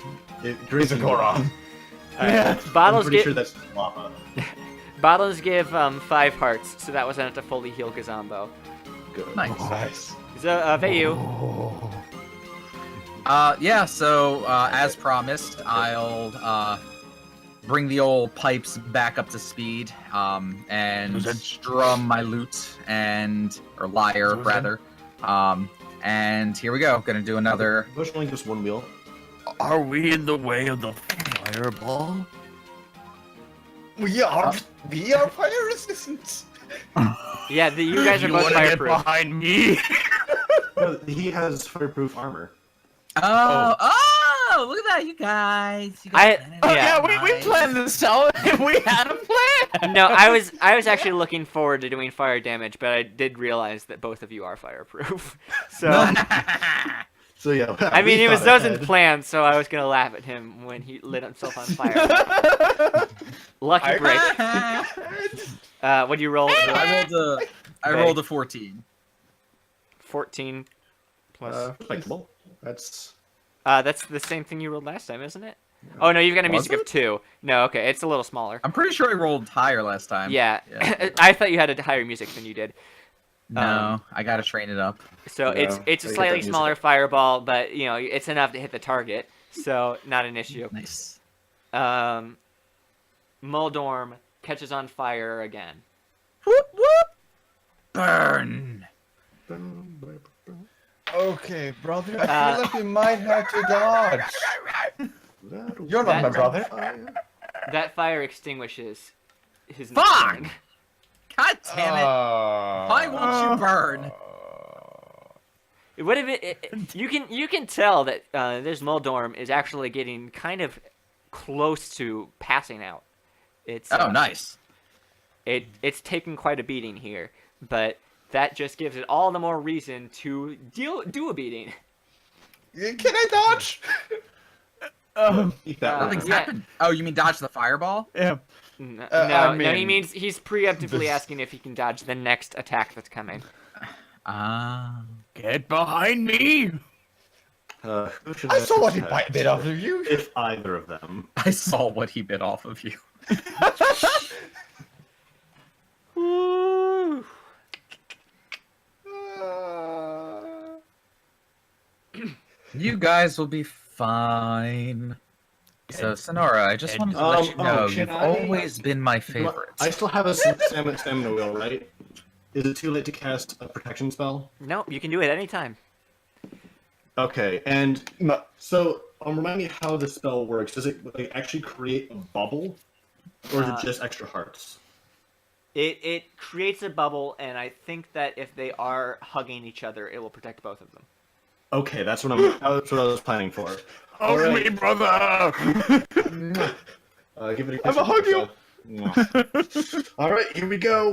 He's a drinking Goron. Alright, I'm bottles pretty get sure that's lava. bottles give 5 hearts, so that was enough to fully heal Gazambo. Good. Nice. Nice. So, Vayu, Yeah, so, as promised, I'll, bring the old pipes back up to speed, and strum my lute or lyre rather, and here we go. Gonna do another. Bush only gives one wheel. Are we in the way of the fireball? We are fire resistant. Yeah, you guys are You both wanna get fireproof. behind me? No, he has fireproof armor. Oh, look at that, you guys. We planned this out. We had a plan. No, I was actually looking forward to doing fire damage, but I did realize that both of you are fireproof. So So yeah. I mean, we it thought wasn't ahead. planned, so I was gonna laugh at him when he lit himself on fire. Lucky break. What do you roll? I rolled a 14. 14 plus. Flexible. That's That's the same thing you rolled last time, isn't it? Oh no, you've got a Was music of it? 2. No, okay, it's a little smaller. I'm pretty sure I rolled higher last time. Yeah, Yeah. I thought you had a higher music than you did. No, I gotta train it up. So No, it's a I get that slightly music. smaller fireball, but you know it's enough to hit the target, so not an issue. Nice. Muldorm catches on fire again. Whoop whoop. Burn. Okay, brother. I feel like we might have to dodge. You're not my brother. That fire extinguishes his. Fuck! burn. God damn it! Why won't you burn? What if you can tell that this Muldorm is actually getting kind of close to passing out. It's Oh, nice. It's taken quite a beating here, but that just gives it all the more reason to do a beating. Can I dodge? Eat that Nothing's one. yeah. happened. Oh, you mean dodge the fireball? Yeah. No, I no, he mean, means he's preemptively asking if he can dodge the next attack that's coming. Ah. Get behind me. Who should I saw what he protect? bit off of you. If either of them. I saw what he bit off of you. Woo. You guys will be fine. So, Sonora, I just wanted to let you know should you've I- always been my favorite. I still have a stamina wheel, right? Is it too late to cast a protection spell? Nope, you can do it anytime. Okay, and so remind me how the spell works. Does it actually create a bubble, or is it just extra hearts? It creates a bubble, and I think that if they are hugging each other, it will protect both of them. Okay, that's what that's what I was planning for. Hug me, brother. Give it a I'm a hug you. All right, here we go.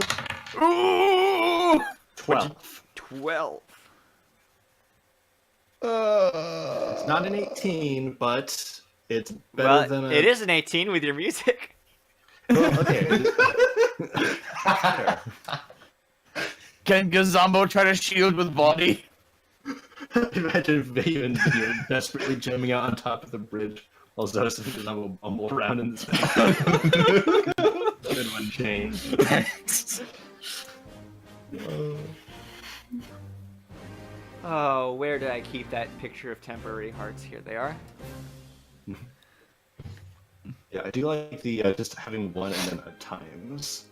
Ooh. 12. 12. It's not an 18, but it's better Well, than a. it is an 18 with your music. Well, okay. Fair. Can Gazambo try to shield with body? Imagine Vaven desperately jumping out on top of the bridge while Zotus and Gazambo bumble around in the sand. Good one, Shane. Oh, where did I keep that picture of temporary hearts? Here they are. Yeah, I do like the just having one and then a times.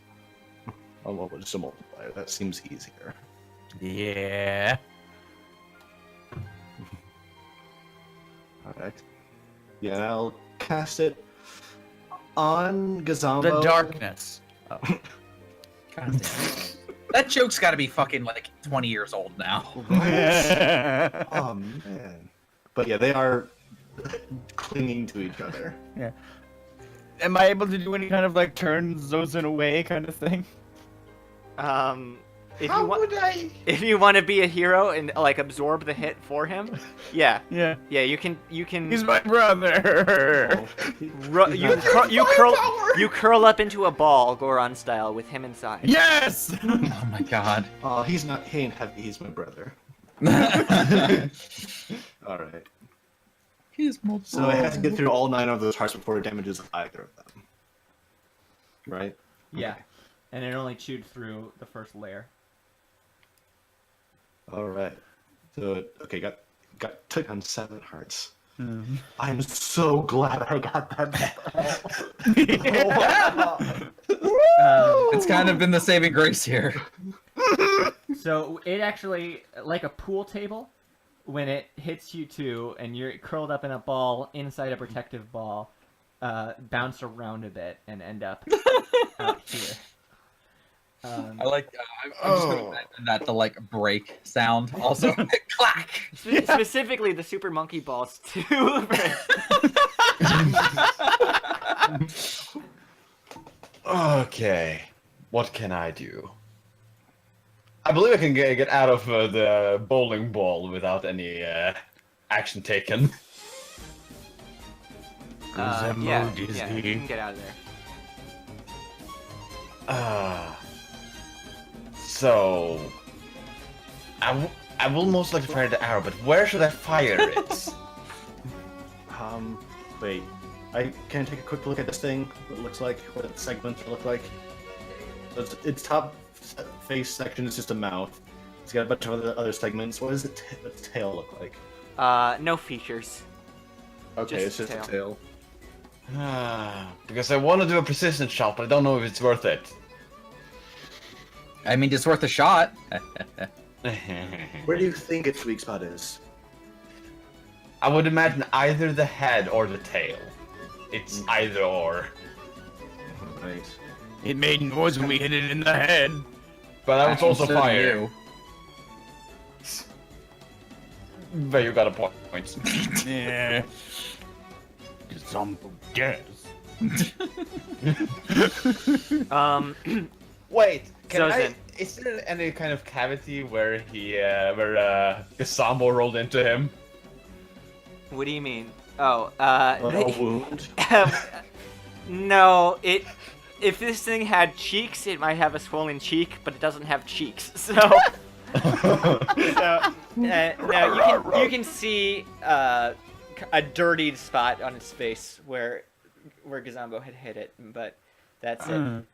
Oh, well, just a multiplier. That seems easier. Yeah. Alright. Yeah, and I'll cast it on Gazambo. The darkness. God damn it. That joke's got to be fucking like 20 years old now. Oh, man. But yeah, they are clinging to each other. Am I able to do any kind of like turn Zozin away kind of thing? If How you want, would I? if you want to be a hero and like absorb the hit for him, yeah, Yeah. yeah, you can. He's my brother. You curl up into a ball, Goron style, with him inside. Yes. Oh my god. Oh, he ain't heavy, he's my brother. Alright. He's my So I have to get through all 9 of those hearts before it damages either of them. Right? Yeah, and it only chewed through the first layer. Alright. So, okay, took on 7 hearts. I'm so glad I got that ball. It's kind of been the saving grace here. So it actually, like a pool table, when it hits you too, and you're curled up in a ball inside a protective ball, bounce around a bit and end up out here. I like. I'm just gonna imagine that the like break sound also. Clack. Specifically, the super monkey balls too. Okay, what can I do? I believe I can get out of the bowling ball without any action taken. Yeah, you can get out of there. So I will most likely fire the arrow, but where should I fire it? Wait. I can take a quick look at this thing. What it looks like. What its segments look like. So its top face section is just a mouth. It's got a bunch of other segments. What does its tail look like? No features. Okay, Just it's just a tail. Because I want to do a precision shot, but I don't know if it's worth it. I mean, it's worth a shot. Where do you think its weak spot is? I would imagine either the head or the tail. It's either or. Right. It made noise when we hit it in the head. But I was also So do fire. you. But you got a point. Yeah. Some gas. Wait, Zozen. is there any kind of cavity where Gazambo rolled into him? What do you mean? Oh, A wound? no. If this thing had cheeks, it might have a swollen cheek, but it doesn't have cheeks. So, no, you can see a dirtied spot on its face where Gazambo had hit it, but that's it. Okay.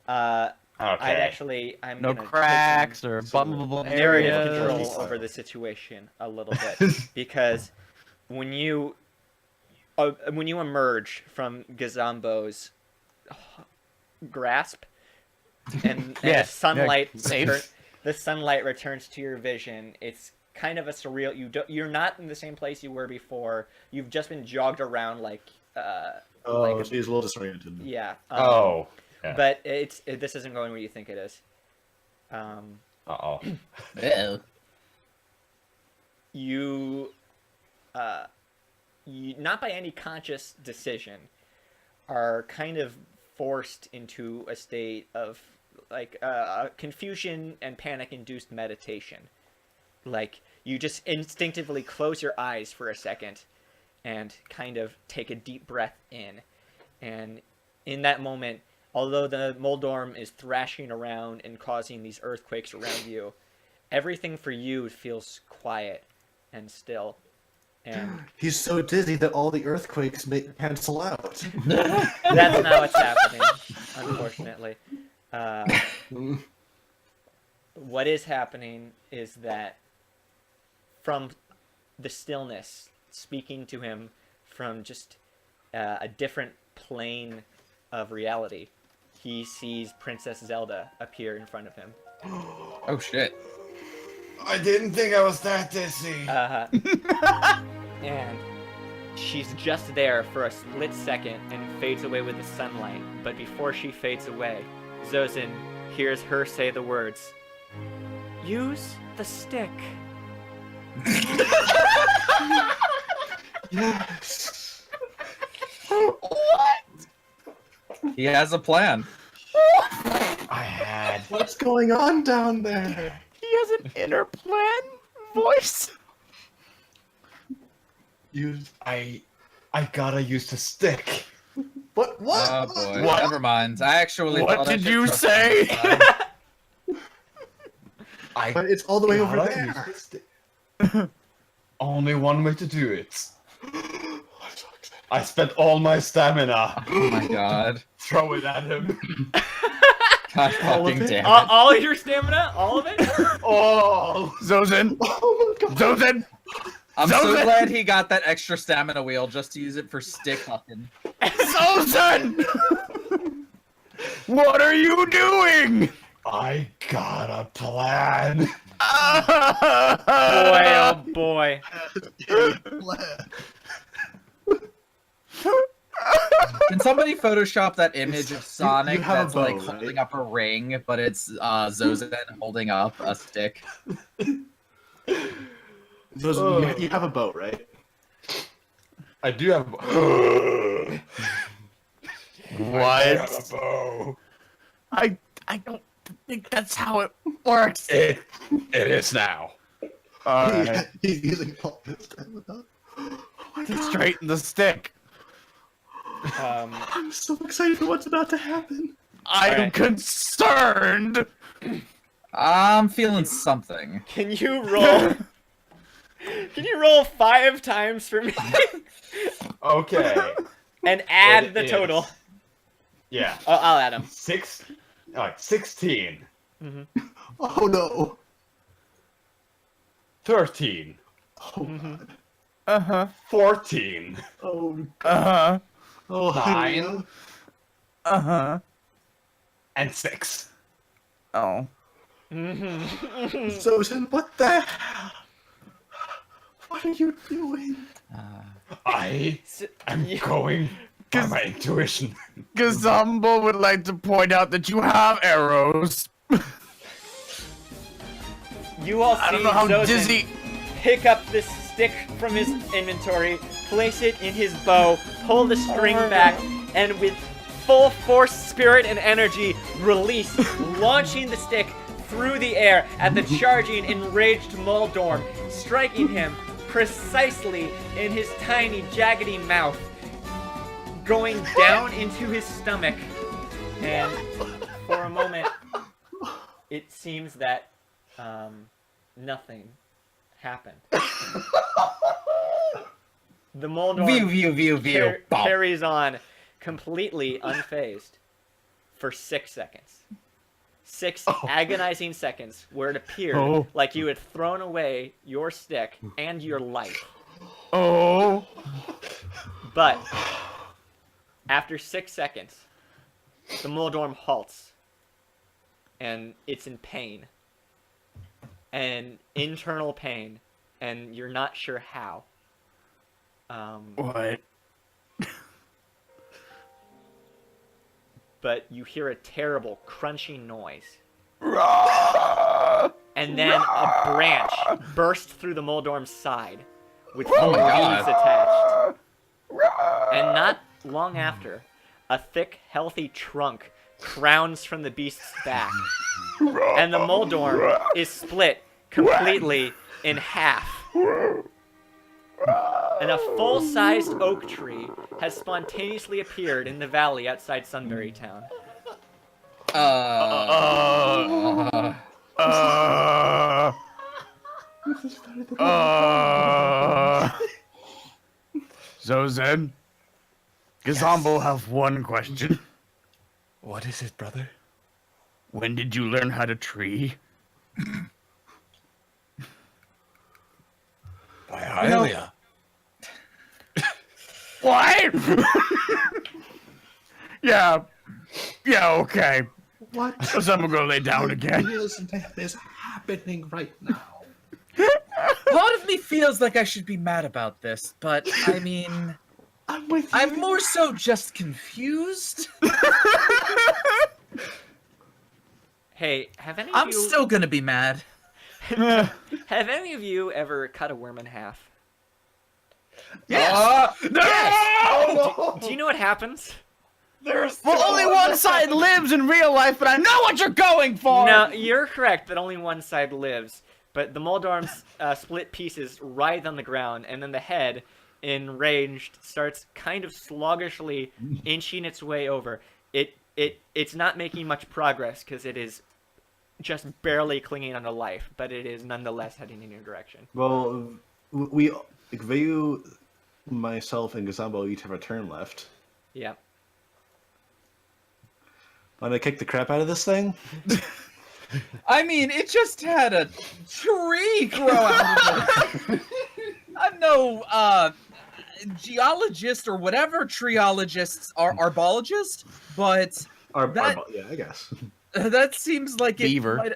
I'm No gonna cracks take or some bumpable narrative areas. control over the situation a little bit because when you emerge from Gazambo's grasp and Yeah, the sunlight safe. the sunlight returns to your vision, it's kind of a surreal. You're not in the same place you were before. You've just been jogged around like She's a little disoriented. yeah. Yeah. But this isn't going where you think it is. Uh-oh. You not by any conscious decision, are kind of forced into a state of like confusion and panic-induced meditation. Like you just instinctively close your eyes for a second and kind of take a deep breath in. And in that moment, although the Moldorm is thrashing around and causing these earthquakes around you, everything for you feels quiet and still. And He's so dizzy that all the earthquakes cancel out. that's not what's happening, unfortunately. What is happening is that from the stillness, speaking to him from just a different plane of reality, he sees Princess Zelda appear in front of him. Oh shit. I didn't think I was that dizzy. And she's just there for a split second and fades away with the sunlight. But before she fades away, Zozen hears her say the words, "Use the stick." Yes. He has a plan. What's going on down there? He has an inner plan voice. I gotta use the stick. What? Oh boy. What? Never mind. I actually. What thought I did should you trust say? him. But it's all the way over gotta there. use the stick. Only one way to do it. I spent all my stamina. Oh my god. Throw it at him. God All of fucking it? damn it. All of your stamina? All of it? Oh! Zozen! Oh my god. Zozen! I'm So so good. glad he got that extra stamina wheel just to use it for stick hucking. Susan! What are you doing? I got a plan. Boy, oh boy. Can somebody Photoshop that image of Sonic have a that's bow, like right? holding up a ring, but it's Zozen holding up a stick? You have a boat, right? I do have. I have a bow. I don't think that's how it works. It is now. Alright. He's using all this time without. To straighten the stick. I'm so excited for what's about to happen. I'm Alright. concerned. I'm feeling something. Can you roll? Can you roll 5 times for me Okay. and add It the is. total? Yeah. Oh, I'll add them. 16. Oh no. 13. Oh god. Uh-huh. 14. Oh. Uh-huh. Oh. 9. Uh-huh. And 6. Oh. Zozen, what the hell? What are you doing? I am you- going by my intuition. Gazumbo would like to point out that you have arrows. You all I see don't know how Zozen dizzy. pick up this stick from his inventory, place it in his bow, pull the string back, and with full force, spirit, and energy, release, launching the stick through the air at the charging, enraged Moldorm, striking him precisely in his tiny, jaggedy mouth, going down into his stomach, and for a moment, it seems that nothing happened. The Moldorm View. Bop. carries on completely unfazed for 6 seconds. 6 agonizing seconds where it appeared like you had thrown away your stick and your life. Oh. But after 6 seconds, the Moldorm halts, and it's in pain, and internal pain, and you're not sure how. What? But you hear a terrible crunching noise, Rah! and then a branch bursts through the Moldorm's side with Oh my God. leaves attached. And not long after, a thick, healthy trunk crowns from the beast's back, and the Moldorm is split completely in half. And a full-sized oak tree has spontaneously appeared in the valley outside Sunbury Town. Zozen, Gazombo have one question. What is it, brother? When did you learn how to tree? By Hylia. What? Yeah, okay. What So I'm gonna lay down again. is happening right now? Part of me feels like I should be mad about this, but I mean, I'm with you. I'm more so just confused. Hey, have any of I'm you still gonna be mad. have any of you ever cut a worm in half? Yes. No. Do you know what happens? There's Well, only one side lives in real life, but I know what you're going for. No, you're correct that only one side lives. But the Moldorm's split pieces writhe on the ground, and then the head, enraged, starts kind of sluggishly inching its way over. It's not making much progress because it is just barely clinging onto life, but it is nonetheless heading in your direction. Well, we, Vayu, myself, and Gazambo each have a turn left. Yeah. Want to kick the crap out of this thing? I mean, it just had a tree grow out of it. I no geologist or whatever treologists are arbologists, but yeah, I guess. that seems like it Beaver. might...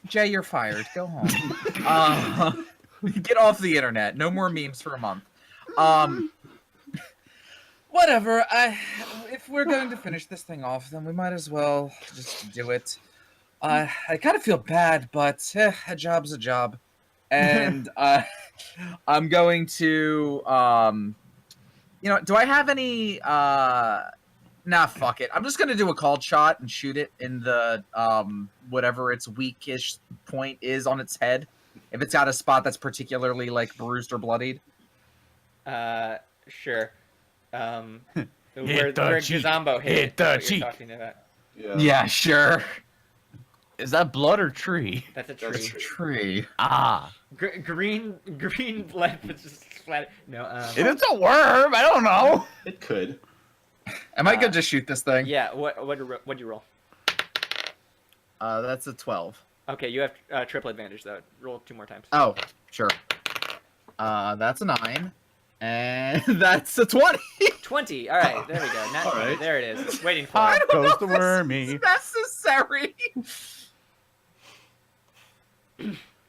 Jay, you're fired. Go home. Get off the internet. No more memes for a month. Whatever. If we're going to finish this thing off, then we might as well just do it. I kind of feel bad, but a job's a job. And I'm going to, do I have any, nah, fuck it. I'm just going to do a called shot and shoot it in the, whatever its weakish point is on its head. If it's got a spot that's particularly, like, bruised or bloodied. Sure. Where Hit the cheek. Gazambo hit Hit it, the what you're cheek. talking about. Yeah, sure. Is that blood or tree? That's a tree. That's Tree. Ah. Green blood was just flat. No, It is a worm. I don't know. It could. Am I good to shoot this thing? yeah. What'd you roll? That's a 12. Okay, you have triple advantage though. Roll 2 more times. Oh, sure. That's a 9. And that's a 20. 20. All right, there we go. Not All 20. right. There it is. Waiting for Pop it. goes the This wormy. is necessary.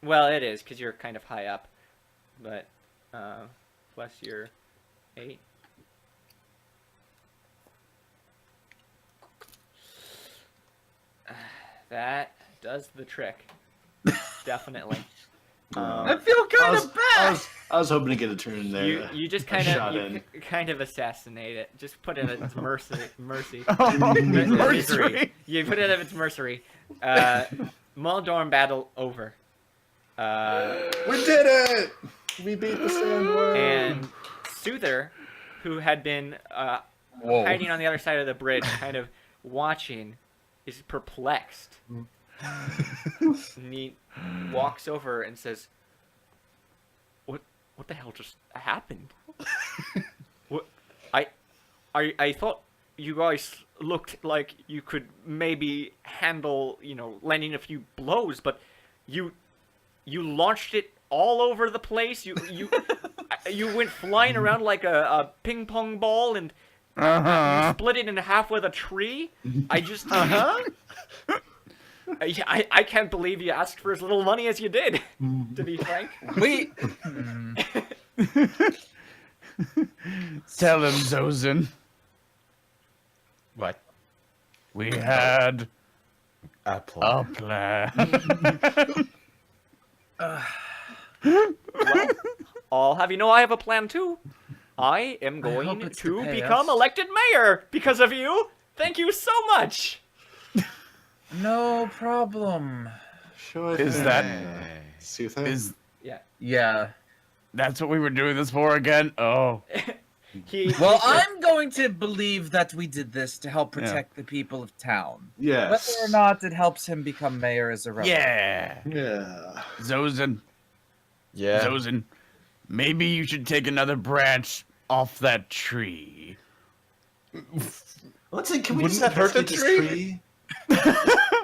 Well, it is because you're kind of high up, but plus your 8. That does the trick. Definitely. I feel kind of bad. I was hoping to get a turn there. You just shot kind of assassinate it. Just put it at its mercy. Mercy. You put it at its mercy. Muldorm battle over. We did it! We beat the sandworm. And Soother, who had been hiding on the other side of the bridge, kind of watching, is perplexed. And he walks over and says, "What the hell just happened? What? I thought you guys looked like you could maybe handle, landing a few blows, but you launched it all over the place. You went flying around like a ping pong ball, and you split it in half with a tree. I just I can't believe you asked for as little money as you did, to be frank." Wait. Tell him, Zozen. What? We had A plan. a plan. I'll have you know I have a plan too. I am hope going it's to to pay become us. elected mayor because of you. Thank you so much. No problem. Sure Is thing. that Soother? is Yeah. that's what we were doing this for again? Oh. Well, I'm going to believe that we did this to help protect the people of town. Yes. Whether or not it helps him become mayor is irrelevant. Yeah. Yeah. Zozen. Yeah. Zozen. Maybe you should take another branch off that tree. Let's see, can we Wouldn't just that hurt the investigate this tree?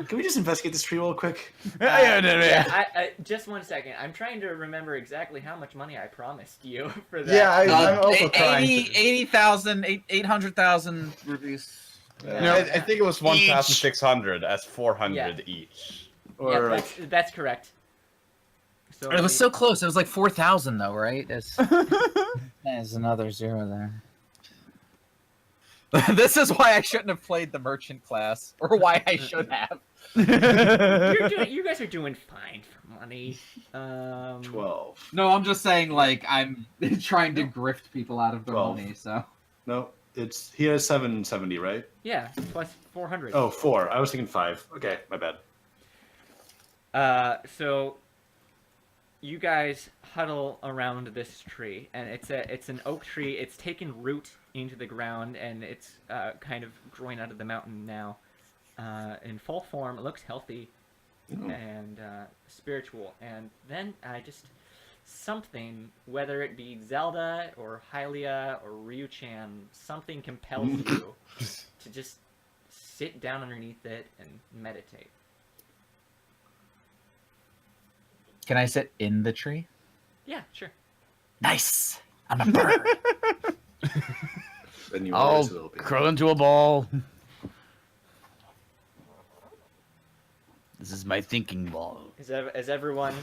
Can we just investigate this tree real quick? I just 1 second. I'm trying to remember exactly how much money I promised you for that. Yeah, I'm also trying to. 80,000, 800,000 rupees. Yeah, I think it was 1,600 as 400 Yeah. each. Yeah, Or that's correct. So It was so close. It was like 4,000 though, right? There's another 0 there. This is why I shouldn't have played the merchant class, or why I should have. you guys are doing fine for money. 12. No, I'm just saying, like, I'm trying to grift people out of their 12. money, so. No, he has 770, right? Yeah, plus 400. Oh, 4. I was thinking 5. Okay, my bad. So you guys huddle around this tree, and it's an oak tree. It's taken root into the ground, and it's kind of growing out of the mountain now. In full form, it looks healthy and spiritual. And then something, whether it be Zelda or Hylia or Ryu-chan, something compels you to just sit down underneath it and meditate. Can I sit in the tree? Yeah, sure. Nice. I'm a bird. Then you I'll always will be. curl into a ball. This is my thinking ball. Is everyone?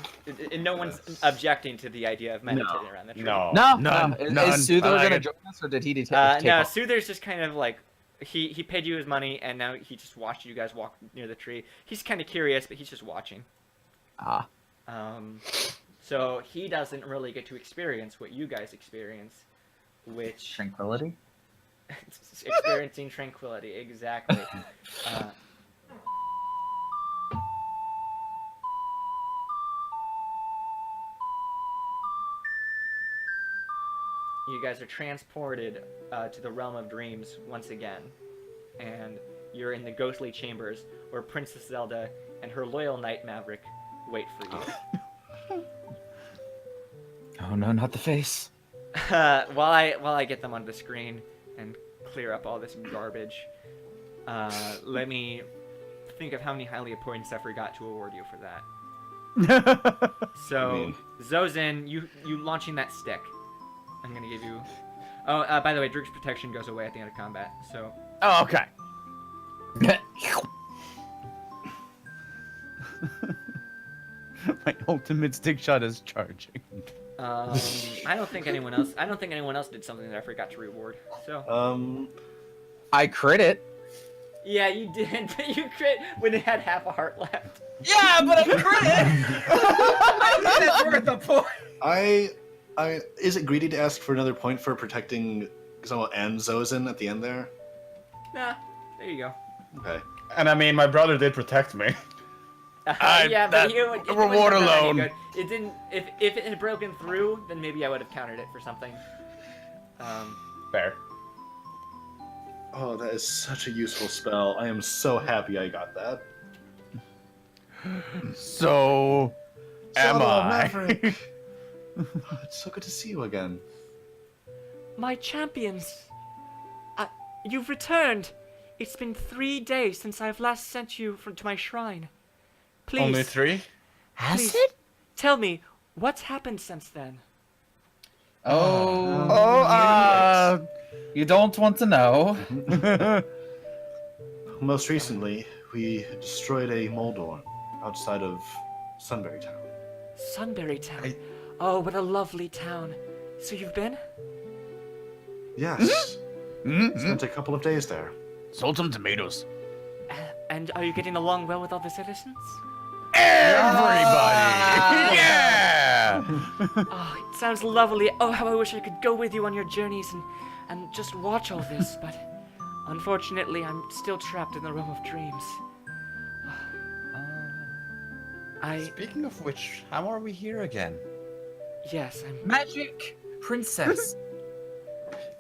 And no one's objecting to the idea of meditating around the tree. No. No, None, no. none. Is Soother I like gonna it. join us, or did he take No, off? Soother's just kind of like he paid you his money, and now he just watched you guys walk near the tree. He's kind of curious, but he's just watching. Ah. So he doesn't really get to experience what you guys experience, which Tranquility. experiencing tranquility, exactly. You guys are transported to the realm of dreams once again, and you're in the ghostly chambers where Princess Zelda and her loyal knight Maverick wait for you. Oh no, not the face. While I get them on the screen and clear up all this garbage, let me think of how many highly points I forgot to award you for that. So, I mean- Zozin, you launching that stick. I'm gonna give you. Oh, by the way, Drig's protection goes away at the end of combat. So, Oh, okay. My ultimate stick shot is charging. I don't think anyone else did something that I forgot to reward. So, I crit it. yeah, you did. But you crit when it had half a heart left. Yeah, but I crit it. I think that's worth a point. Is it greedy to ask for another point for protecting Xo and Zozin at the end there? Nah, there you go. Okay. And I mean, my brother did protect me. Yeah, but that it wouldn't reward have done any alone. good. It didn't. If it had broken through, then maybe I would have countered it for something. Fair. Oh, that is such a useful spell. I am so happy I got that. So, am Zelda, I? Maverick. It's so good to see you again. My champions, you've returned. It's been 3 days since I've last sent you to my shrine. Please, Only 3? please, tell me what's happened since then. Oh, you don't want to know. Most recently, we destroyed a Moldorm outside of Sunbury Town. Sunbury Town. Oh, what a lovely town. So you've been? Yes. Spent a couple of days there. Sold some tomatoes. And are you getting along well with all the citizens? Everybody! Yeah! Oh, it sounds lovely. Oh, how I wish I could go with you on your journeys and just watch all this, but unfortunately, I'm still trapped in the realm of dreams. Speaking of which, how are we here again? Yes, I'm. Magic princess.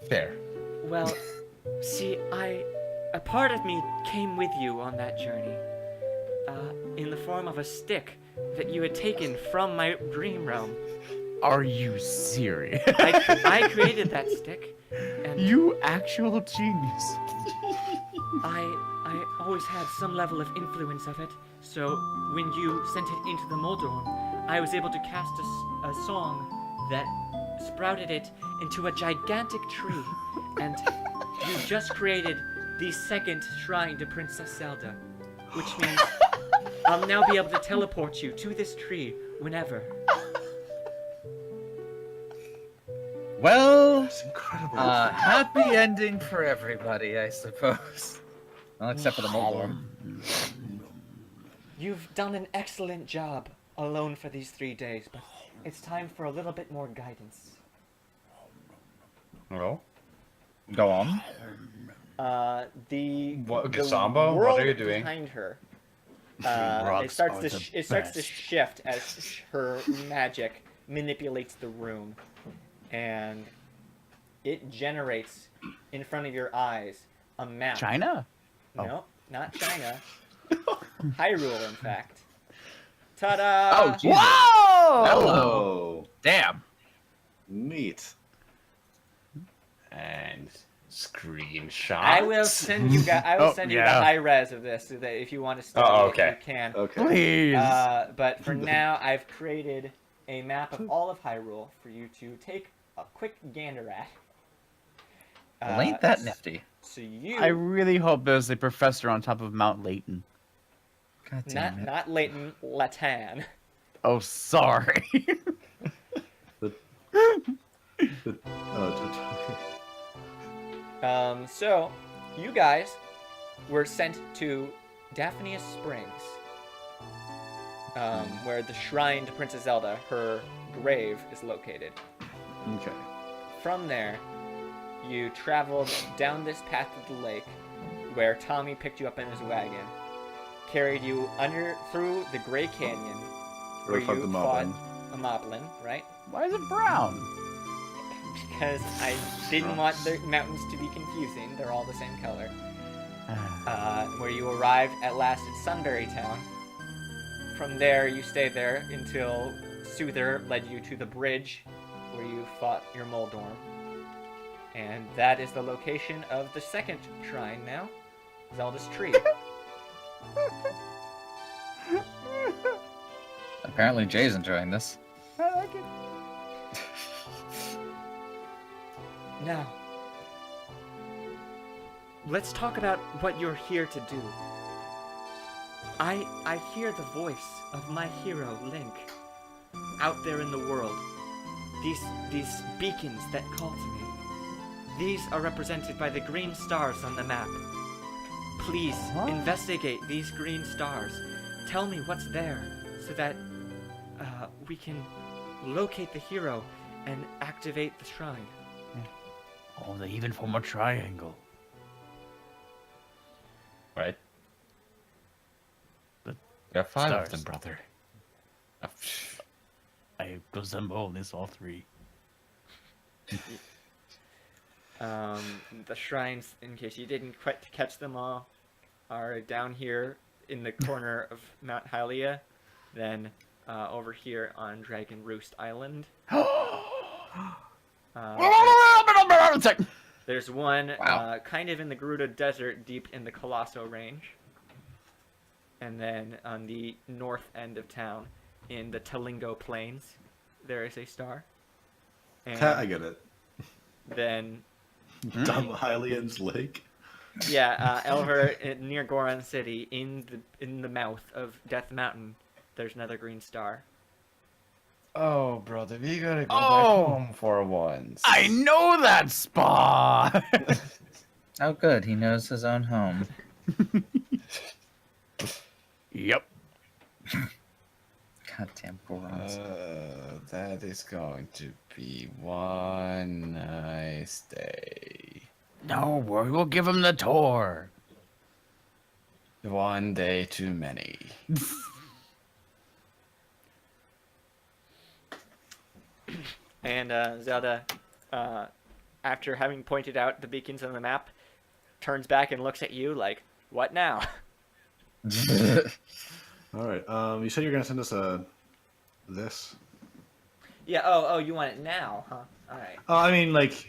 Fair. Well, see, a part of me came with you on that journey, in the form of a stick that you had taken from my dream realm. Are you serious? I created that stick, and You actual genius. I always had some level of influence of it. So when you sent it into the Moldorm, I was able to cast a song that sprouted it into a gigantic tree, and you just created the second shrine to Princess Zelda, which means I'll now be able to teleport you to this tree whenever. Well, It's incredible. happy ending for everybody, I suppose. Well, except for the Moldorm. You've done an excellent job alone for these 3 days, but it's time for a little bit more guidance. Well, Go on. What, the Gasamba? What world are you doing? behind her? It Rocks starts are to the it starts to best. shift as her magic manipulates the room, and it generates in front of your eyes a map. China? No, not China. Hyrule, in fact. Ta-da! Oh, Jesus. Whoa! Hello. Damn. Neat. And screenshot. I will send you guys. I will Oh, send you yeah. the high res of this, so that if you want to study Oh, it, okay. you can. Okay. Please. But for now, I've created a map of all of Hyrule for you to take a quick gander at. Well, ain't that nifty? So you I really hope there's a professor on top of Mount Layton. God damn it. not Leighton, Latan. Oh, sorry. So you guys were sent to Daphnius Springs, where the shrine to Princess Zelda, her grave, is located. Okay. From there, you traveled down this path to the lake, where Tommy picked you up in his wagon, carried you through the Gray Canyon, where we fought you the fought Moblin. a Moblin, right? Why is it brown? Because I didn't want the mountains to be confusing. They're all the same color. Where you arrived at last at Sunbury Town. From there, you stayed there until Soother led you to the bridge where you fought your Moldorm. And that is the location of the second shrine now, Zelda's Tree. Apparently Jay's enjoying this. I like it. Now, let's talk about what you're here to do. I hear the voice of my hero, Link, out there in the world. These beacons that call to me. These are represented by the green stars on the map. Please, investigate these green stars. Tell me what's there, so that we can locate the hero and activate the shrine. Oh, they even form a triangle. Right? The There are 5 stars. of them, brother. I resemble this all 3. The shrines, in case you didn't quite catch them all, are down here in the corner of Mount Hylia, then over here on Dragon Roost Island. There's one kind of in the Gerudo Desert, deep in the Colosso Range. And then on the north end of town, in the Talingo Plains, there is a star. And I get it. then, Dumb Hylian's Lake. yeah, over near Goron City, in the mouth of Death Mountain, there's another green star. Oh, brother, we gotta go Oh. back home for once. I know that spot! Oh, good. He knows his own home. Yep. Goddamn Gorons. That is going to be one nice day. No worry, we'll give him the tour. One day too many. And Zelda, after having pointed out the beacons on the map, turns back and looks at you like, what now? All right. You said you're gonna send us this. Yeah, oh, you want it now, huh? Alright. I mean, like,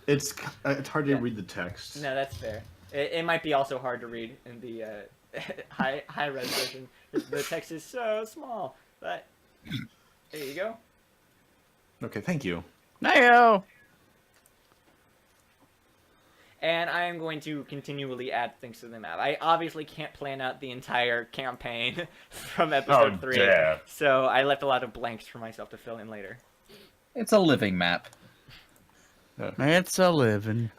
it's hard to read the text. No, that's fair. It might be also hard to read in the high res version. The text is so small, but there you go. Okay, thank you. Nayo! And I am going to continually add things to the map. I obviously can't plan out the entire campaign from episode 3, damn. so I left a lot of blanks for myself to fill in later. It's a living map. It's a living.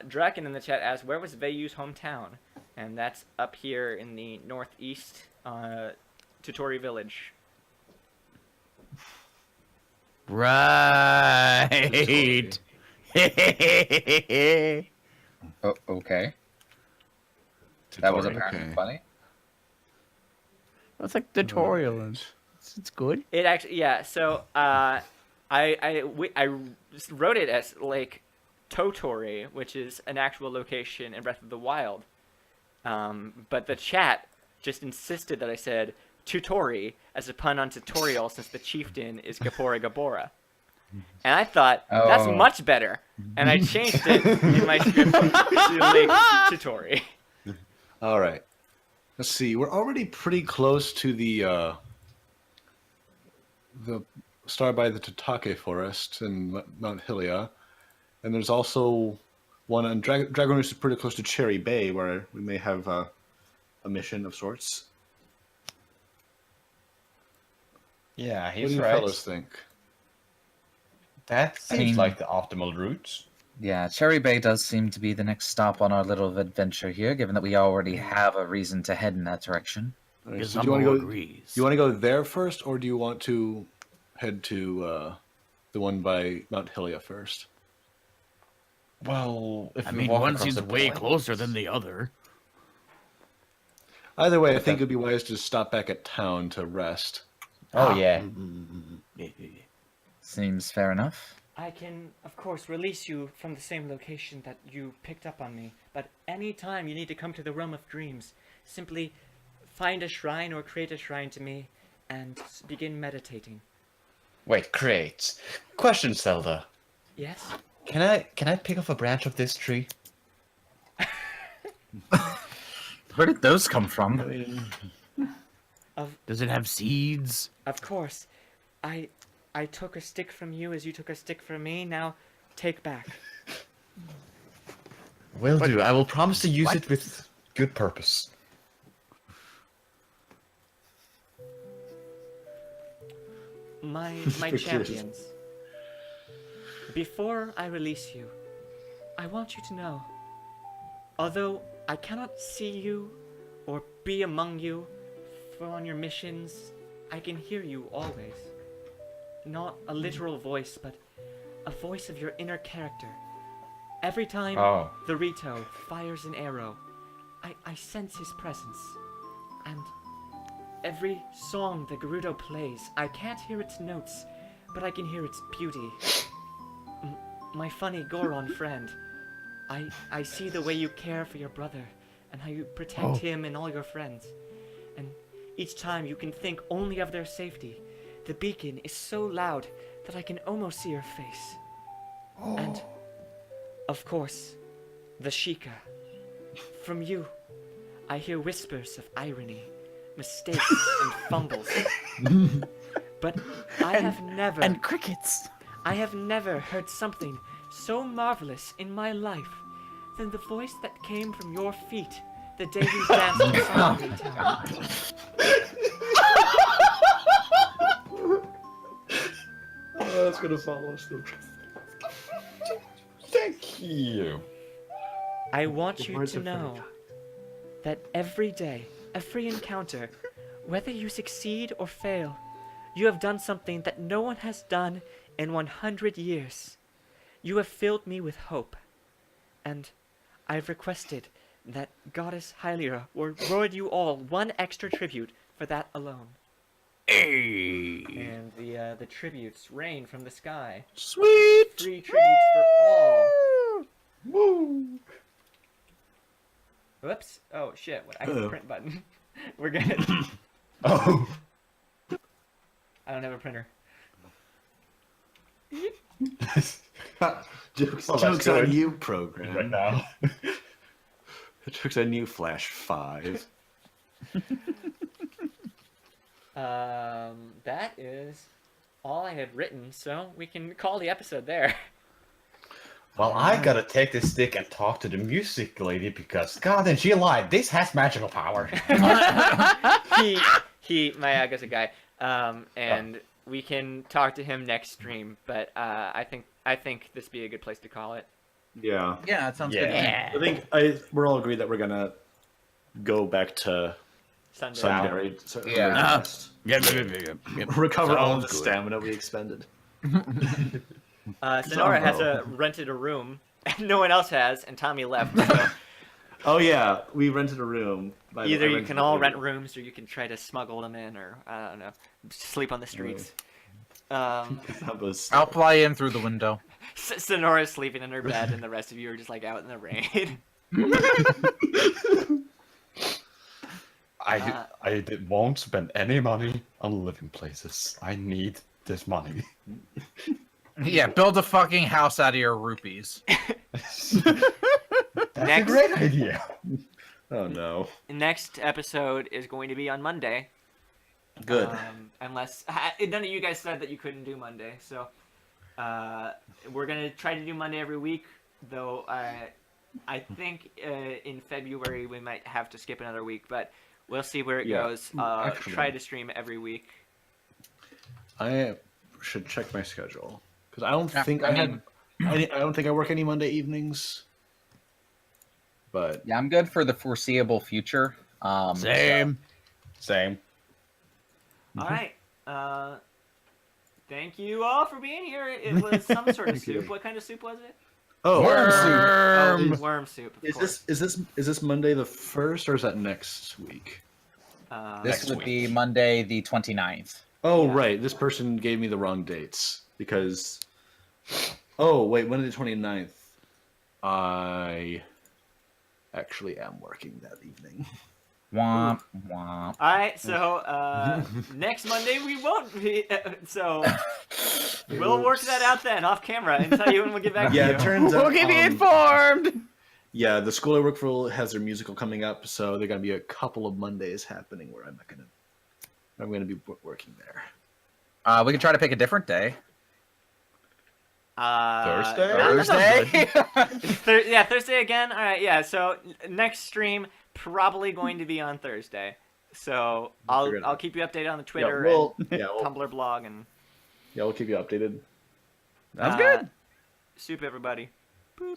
Draken in the chat asks, where was Veiyu's hometown? And that's up here in the northeast, Tutori Village. Right. Oh, okay. That was Tutorial, apparently okay. funny. That's like tutorial. It's good. It actually, yeah. So I wrote it as like Totori, which is an actual location in Breath of the Wild. But the chat just insisted that I said Tutori as a pun on tutorial, since the chieftain is Gapora Gabora. And I thought, that's Oh. much better. And I changed it in my script to Lake Tutori. All right. Let's see. We're already pretty close to the start by the Tatake Forest in Mount Hylia, and there's also one on Dragon Roost is pretty close to Cherry Bay, where we may have a mission of sorts. Yeah, What he's do you right. fellows think? That seems mean- like the optimal route. Yeah, Cherry Bay does seem to be the next stop on our little adventure here, given that we already have a reason to head in that direction. All right, so do you want to go? Do you want to go there first, or do you want to head to the one by Mount Hylia first? Well, if I we mean, walk one across seems the way plains- closer than the other. Either way, I think it'd be wise to stop back at town to rest. Oh yeah. Seems fair enough. I can, of course, release you from the same location that you picked up on me, but any time you need to come to the realm of dreams, simply find a shrine or create a shrine to me and begin meditating. Wait, create. Question, Zelda. Yes? Can I pick off a branch of this tree? Where did those come from? Does it have seeds? Of course. I took a stick from you as you took a stick from me. Now, take back. Will do. I will promise to use it with good purpose. My Curious. champions. Before I release you, I want you to know, although I cannot see you or be among you for on your missions, I can hear you always. Not a literal voice, but a voice of your inner character. Every time Oh. the Rito fires an arrow, I sense his presence. And every song the Gerudo plays, I can't hear its notes, but I can hear its beauty. My funny Goron friend, I see the way you care for your brother, and how you protect him and all your friends. And each time you can think only of their safety. The beacon is so loud that I can almost see your face. And, of course, the Sheikah. From you, I hear whispers of irony, mistakes, and fumbles. But I have never... And crickets. I have never heard something so marvelous in my life than the voice that came from your feet the day we danced in Sunday Town. Oh, that's gonna follow us through. Thank you. I want you words to are very know kind. that every day, every encounter, whether you succeed or fail, you have done something that no one has done in 100 years. You have filled me with hope, and I've requested that Goddess Hylia will reward you all one extra tribute for that alone. Hey. And the tributes rain from the sky. Sweet. 3 tributes for all. Woo. Whoops. Oh shit, what I hit Uh-oh. the print button. We're good. Oh. I don't have a printer. Jokes, Oh, that's jokes good. on you, program. Right now. Jokes on you, Flash 5. That is all I had written, so we can call the episode there. Well, I gotta take this stick and talk to the music lady because, god, then she lied. This has magical power. Mayaga's a guy, and we can talk to him next stream. But I think this be a good place to call it. Yeah. Yeah, that sounds Yeah. good. I think we're all agreed that we're gonna go back to Sunday. Sundari. Yeah. Yep. Recover all the Sounds good. stamina we expended. Sonora has rented a room, and no one else has, and Tommy left. So Oh yeah, we rented a room. either you can all rent rooms, or you can try to smuggle them in, or I don't know, sleep on the streets. That was I'll fly in through the window. Sonora's sleeping in her bed, and the rest of you are just like out in the rain. Won't spend any money on living places. I need this money. Yeah, build a fucking house out of your rupees. That's Next. a great idea. oh no. Next episode is going to be on Monday. Good. Unless none of you guys said that you couldn't do Monday, so we're gonna try to do Monday every week. Though I think in February we might have to skip another week, but we'll see where it goes. Actually- Try to stream every week. I should check my schedule because I don't Yeah, think I don't think I work any Monday evenings. But Yeah, I'm good for the foreseeable future. Same. Same. All right. Thank you all for being here. It was some sort of soup. What kind of soup was it? oh, Worm. Oh, worm soup. Of Is course. this Monday the 1st or is that next week? This Next would week. be Monday the 29th. Oh, Yeah. right. This person gave me the wrong dates because. Oh, wait. Monday the 29th. I actually am working that evening. Womp womp. All right. So next Monday we won't be. So we'll work that out then off camera and tell you when we'll get back Yeah, to it you. turns out. We'll keep you informed. Yeah, the school I work for has their musical coming up, so there are gonna be a couple of Mondays happening where I'm gonna be working there. We can try to pick a different day. Thursday? Thursday? Thursday again. All right, yeah. So next stream probably going to be on Thursday. So figure it I'll out. keep you updated on the Yeah, Twitter we'll Tumblr blog and keep you updated. Sounds good. soup everybody.